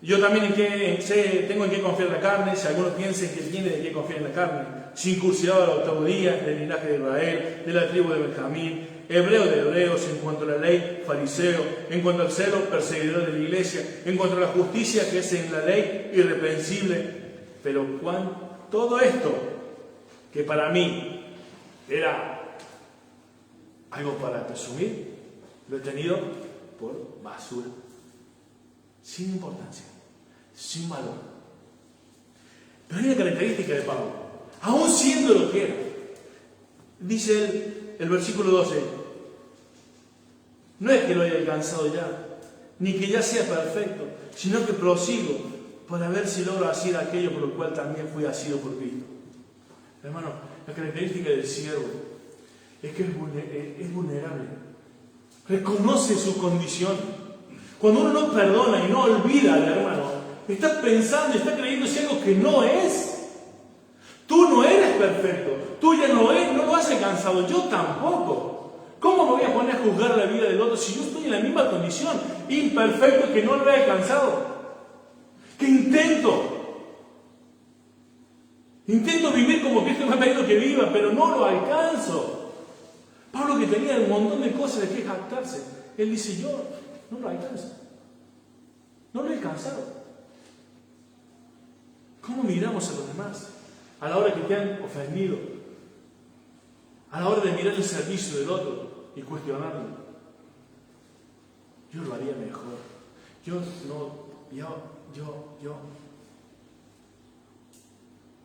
Yo también tengo en qué confiar en la carne, si alguno piensa que tiene de qué confiar en la carne, circuncidado de la octavo día, del linaje de Israel, de la tribu de Benjamín, hebreo de hebreos, en cuanto a la ley, fariseo, en cuanto al celo, perseguidor de la iglesia, en cuanto a la justicia que es en la ley, irreprensible. Pero todo esto, que para mí era algo para presumir, lo he tenido por basura, sin importancia, sin valor. Pero hay una característica de Pablo, aún siendo lo que era. Dice él, el versículo 12, no es que lo haya alcanzado ya, ni que ya sea perfecto, sino que prosigo para ver si logro hacer aquello por lo cual también fui asido por Cristo. Hermano, la característica del siervo es que es vulnerable, reconoce su condición. Cuando uno no perdona y no olvida al hermano, está pensando, está creyéndose algo que no es. Tú no eres perfecto, tú ya no lo has alcanzado, yo tampoco. ¿Cómo me voy a poner a juzgar la vida del otro si yo estoy en la misma condición, imperfecto, que no lo he alcanzado? ¿Qué intento? Intento vivir como Cristo me ha pedido que viva, pero no lo alcanzo. Pablo, que tenía un montón de cosas de que jactarse, él dice, yo no lo alcanzo. No lo he alcanzado. ¿Cómo miramos a los demás? A la hora que te han ofendido. A la hora de mirar el servicio del otro y cuestionarlo. Yo lo haría mejor.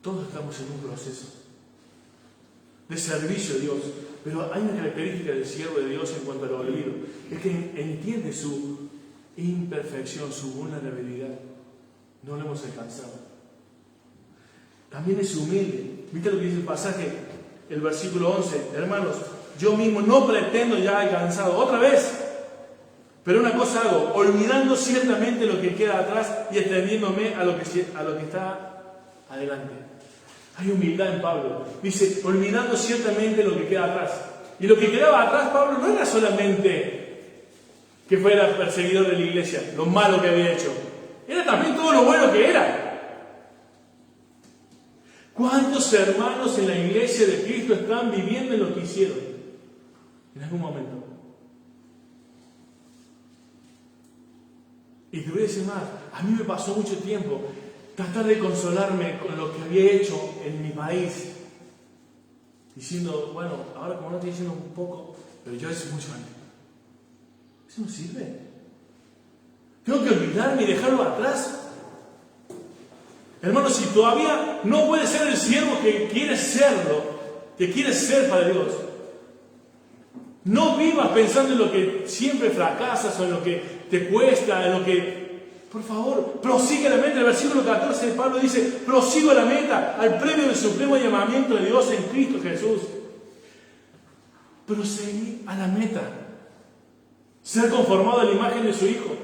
Todos estamos en un proceso de servicio a Dios, pero hay una característica del siervo de Dios en cuanto al olvido, es que entiende su imperfección, su vulnerabilidad. No lo hemos alcanzado. También es humilde. ¿Viste lo que dice el pasaje? El versículo 11. Hermanos, yo mismo no pretendo ya alcanzado. Otra vez. Pero una cosa hago, olvidando ciertamente lo que queda atrás y extendiéndome a lo que está adelante. Hay humildad en Pablo. Dice, olvidando ciertamente lo que queda atrás. Y lo que quedaba atrás, Pablo, no era solamente que fuera perseguidor de la iglesia, lo malo que había hecho. Era también todo lo bueno que era. ¿Cuántos hermanos en la iglesia de Cristo están viviendo en lo que hicieron en algún momento? Y te voy a decir más, a mí me pasó mucho tiempo tratar de consolarme con lo que había hecho en mi país, diciendo, bueno, ahora como no estoy diciendo un poco, pero yo hice mucho antes. Eso no sirve. Tengo que olvidarme y dejarlo atrás. Hermano, si todavía no puedes ser el siervo que quieres serlo, que quieres ser para Dios, no vivas pensando en lo que siempre fracasas o en lo que te cuesta, en lo que... Por favor, prosigue la meta. El versículo 14 de Pablo dice, prosigo a la meta, al premio del supremo llamamiento de Dios en Cristo Jesús. Proseguir a la meta. Ser conformado a la imagen de su Hijo.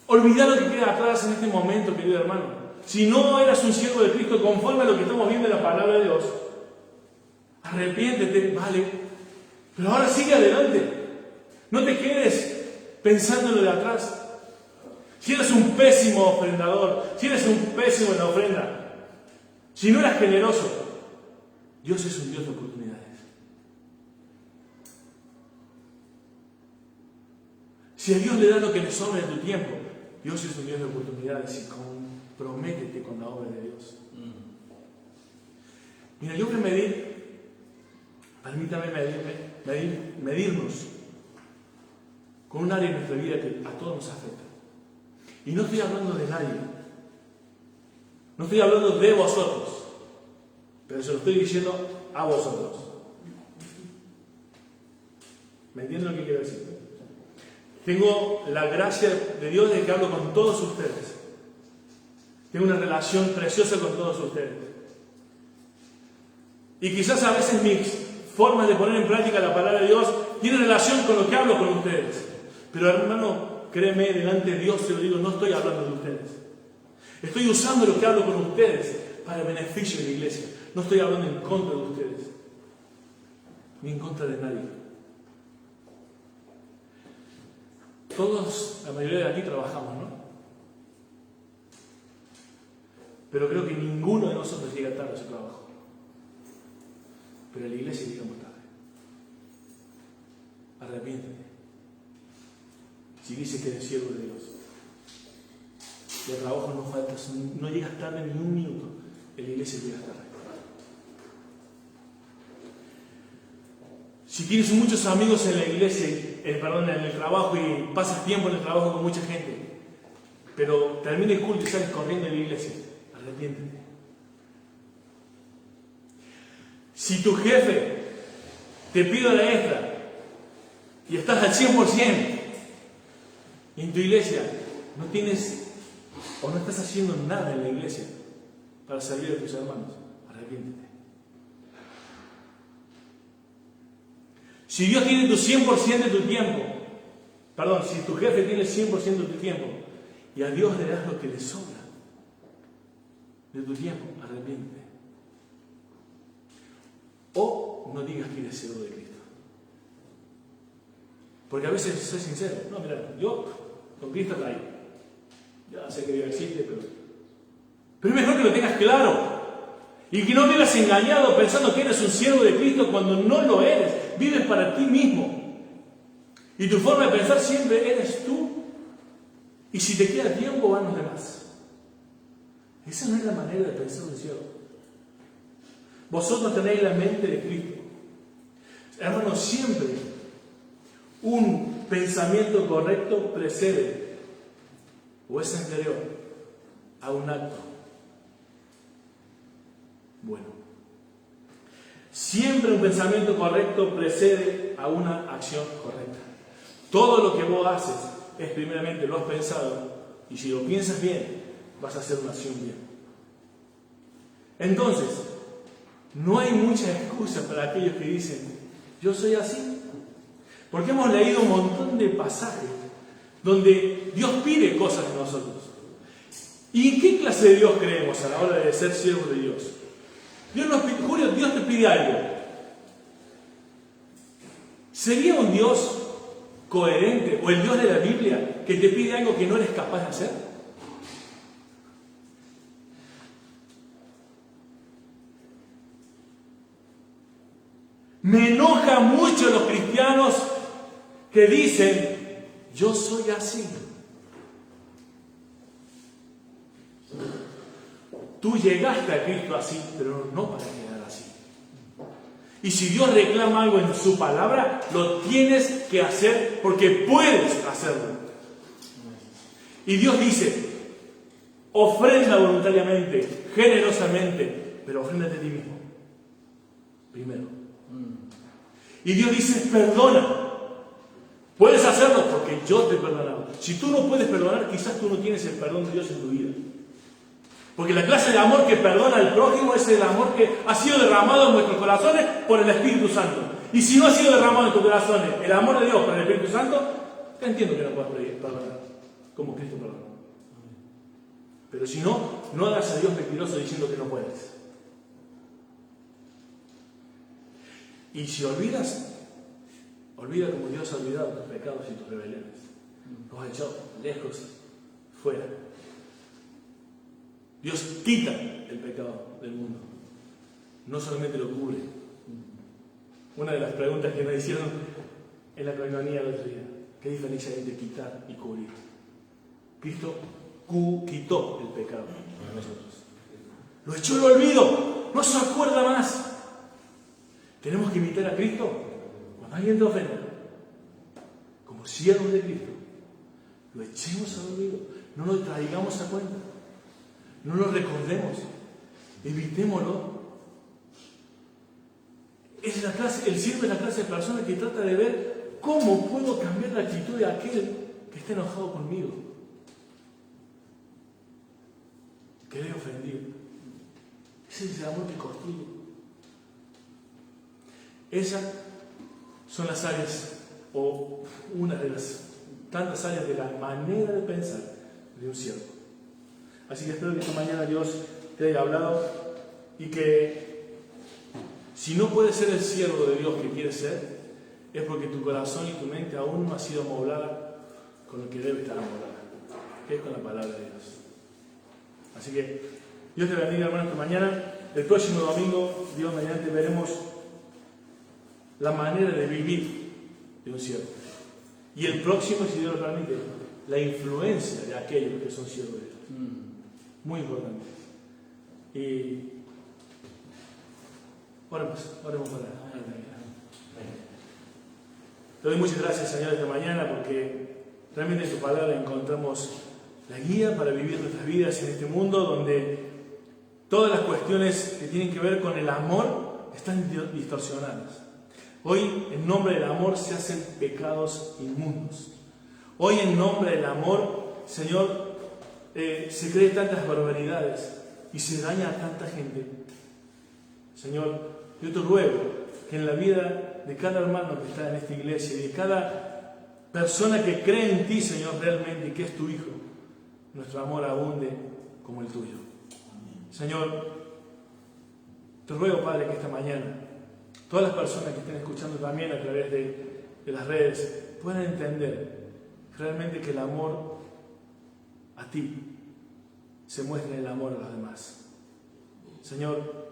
Olvidar lo que queda atrás en este momento, querido hermano. Si no eras un siervo de Cristo conforme a lo que estamos viendo en la palabra de Dios, arrepiéntete, vale. Pero ahora sigue adelante. No te quedes pensando en lo de atrás. Si eres un pésimo ofrendador, si eres un pésimo en la ofrenda, si no eras generoso, Dios es un Dios de oportunidades. Si a Dios le das lo que le sobra de tu tiempo, Dios es un Dios de oportunidades y comprométete con la obra de Dios. Mira, yo voy a permítame medirnos con un área de nuestra vida que a todos nos afecta. Y no estoy hablando de nadie. No estoy hablando de vosotros. Pero se lo estoy diciendo a vosotros. ¿Me entienden lo que quiero decir? Tengo la gracia de Dios de que hablo con todos ustedes. Tengo una relación preciosa con todos ustedes. Y quizás a veces mis formas de poner en práctica la palabra de Dios tienen relación con lo que hablo con ustedes. Pero hermano, créeme, delante de Dios te lo digo, no estoy hablando de ustedes. Estoy usando lo que hablo con ustedes para el beneficio de la iglesia. No estoy hablando en contra de ustedes, ni en contra de nadie. Todos, la mayoría de aquí trabajamos, ¿no? Pero creo que ninguno de nosotros llega tarde a su trabajo. Pero la iglesia llega muy tarde. Arrepiéntete. Si dices que eres siervo de Dios, y al trabajo no faltas, no llegas tarde ni un minuto, en la iglesia llegas tarde. Si tienes muchos amigos en la iglesia, en el trabajo y pasas tiempo en el trabajo con mucha gente, pero termina el culto y sales corriendo de la iglesia, arrepiéntete. Si tu jefe te pide la extra y estás al 100%, y en tu iglesia no tienes o no estás haciendo nada en la iglesia para servir a tus hermanos, arrepiéntete. Si Dios tiene tu 100% de tu tiempo, si tu jefe tiene el 100% de tu tiempo y a Dios le das lo que le sobra de tu tiempo, arrepiéntete. O no digas que eres siervo de Cristo. Porque a veces soy sincero. No, mira, yo con Cristo está ahí. Ya sé que Dios existe, pero es mejor que lo tengas claro. Y que no vivas engañado pensando que eres un siervo de Cristo cuando no lo eres. Vives para ti mismo. Y tu forma de pensar siempre eres tú. Y si te queda tiempo, van los demás. Esa no es la manera de pensar un siervo. Vosotros tenéis la mente de Cristo. Hermanos, siempre un pensamiento correcto precede o es anterior a un acto bueno. Siempre un pensamiento correcto precede a una acción correcta. Todo lo que vos haces es primeramente lo has pensado, y si lo piensas bien, vas a hacer una acción bien. Entonces, no hay mucha excusa para aquellos que dicen, yo soy así. Porque hemos leído un montón de pasajes donde Dios pide cosas de nosotros. ¿Y en qué clase de Dios creemos a la hora de ser siervos de Dios? Julio, Dios te pide algo. ¿Sería un Dios coherente o el Dios de la Biblia que te pide algo que no eres capaz de hacer? Me enoja mucho los cristianos que dicen, yo soy así. Tú llegaste a Cristo así, pero no para quedar así. Y si Dios reclama algo en su palabra, lo tienes que hacer porque puedes hacerlo. Y Dios dice, ofrenda voluntariamente, generosamente, pero ofréndate a ti mismo. Primero. Y Dios dice, perdona. Puedes hacerlo porque yo te he perdonado. Si tú no puedes perdonar, quizás tú no tienes el perdón de Dios en tu vida. Porque la clase de amor que perdona al prójimo es el amor que ha sido derramado en nuestros corazones por el Espíritu Santo. Y si no ha sido derramado en tus corazones el amor de Dios por el Espíritu Santo, te entiendo que no puedas perdonar como Cristo perdonó. Pero si no, no hagas a Dios mentiroso diciendo que no puedes. Y si olvidas, olvida como Dios ha olvidado tus pecados y tus rebeliones. Los ha echado lejos, fuera. Dios quita el pecado del mundo, no solamente lo cubre. Una de las preguntas que nos hicieron en la coinonía el otro día, ¿qué diferencia hay entre quitar y cubrir? Cristo quitó el pecado para nosotros. Lo echó al olvido, no se acuerda más. Tenemos que imitar a Cristo cuando alguien te ofenda. Como siervos de Cristo, lo echemos al olvido, no lo traigamos a cuenta. No lo recordemos, evitémoslo. El siervo es la clase de persona que trata de ver cómo puedo cambiar la actitud de aquel que está enojado conmigo, que le he ofendido. Ese es el amor que construye. Esas son las áreas, o una de las tantas áreas de la manera de pensar de un siervo. Así que espero que esta mañana Dios te haya hablado y que si no puedes ser el siervo de Dios que quieres ser, es porque tu corazón y tu mente aún no ha sido amoblada con lo que debe estar amoblada, que es con la palabra de Dios. Así que Dios te bendiga, hermanos, esta mañana. El próximo domingo, Dios mediante, veremos la manera de vivir de un siervo. Y el próximo, si Dios lo permite, la influencia de aquellos que son siervos de Dios. Muy importante. Y oremos para te doy muchas gracias, Señor, esta mañana, porque realmente en tu palabra encontramos la guía para vivir nuestras vidas en este mundo donde todas las cuestiones que tienen que ver con el amor están distorsionadas. Hoy, en nombre del amor, se hacen pecados inmundos. Hoy, en nombre del amor, Señor, se creen tantas barbaridades y se daña a tanta gente. Señor, yo te ruego que en la vida de cada hermano que está en esta iglesia y de cada persona que cree en ti, Señor, realmente, y que es tu Hijo, nuestro amor abunde como el tuyo. Señor, te ruego, Padre, que esta mañana todas las personas que estén escuchando también a través de las redes puedan entender realmente que el amor a ti se muestra en el amor a los demás. Señor,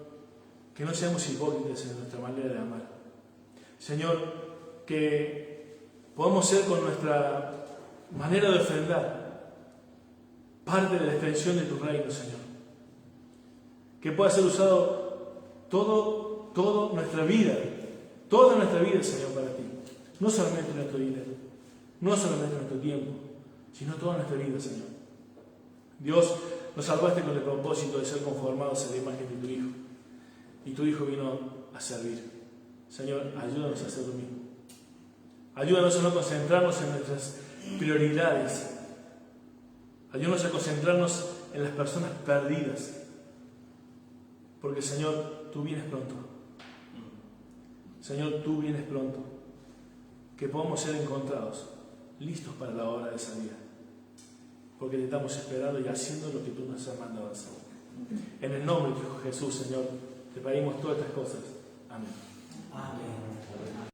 que no seamos hipócritas en nuestra manera de amar. Señor, que podamos ser con nuestra manera de ofrendar parte de la extensión de tu reino, Señor. Que pueda ser usado toda nuestra vida, Señor, para ti. No solamente nuestro dinero, no solamente nuestro tiempo, sino toda nuestra vida, Señor. Dios, nos salvaste con el propósito de ser conformados a la imagen de tu Hijo. Y tu Hijo vino a servir. Señor, ayúdanos a hacer lo mismo. Ayúdanos a no concentrarnos en nuestras prioridades. Ayúdanos a concentrarnos en las personas perdidas. Porque, Señor, tú vienes pronto. Señor, tú vienes pronto. Que podamos ser encontrados, listos para la hora de salida. Porque te estamos esperando y haciendo lo que tú nos has mandado a hacer. En el nombre de tu Hijo Jesús, Señor, te pedimos todas estas cosas. Amén. Amén.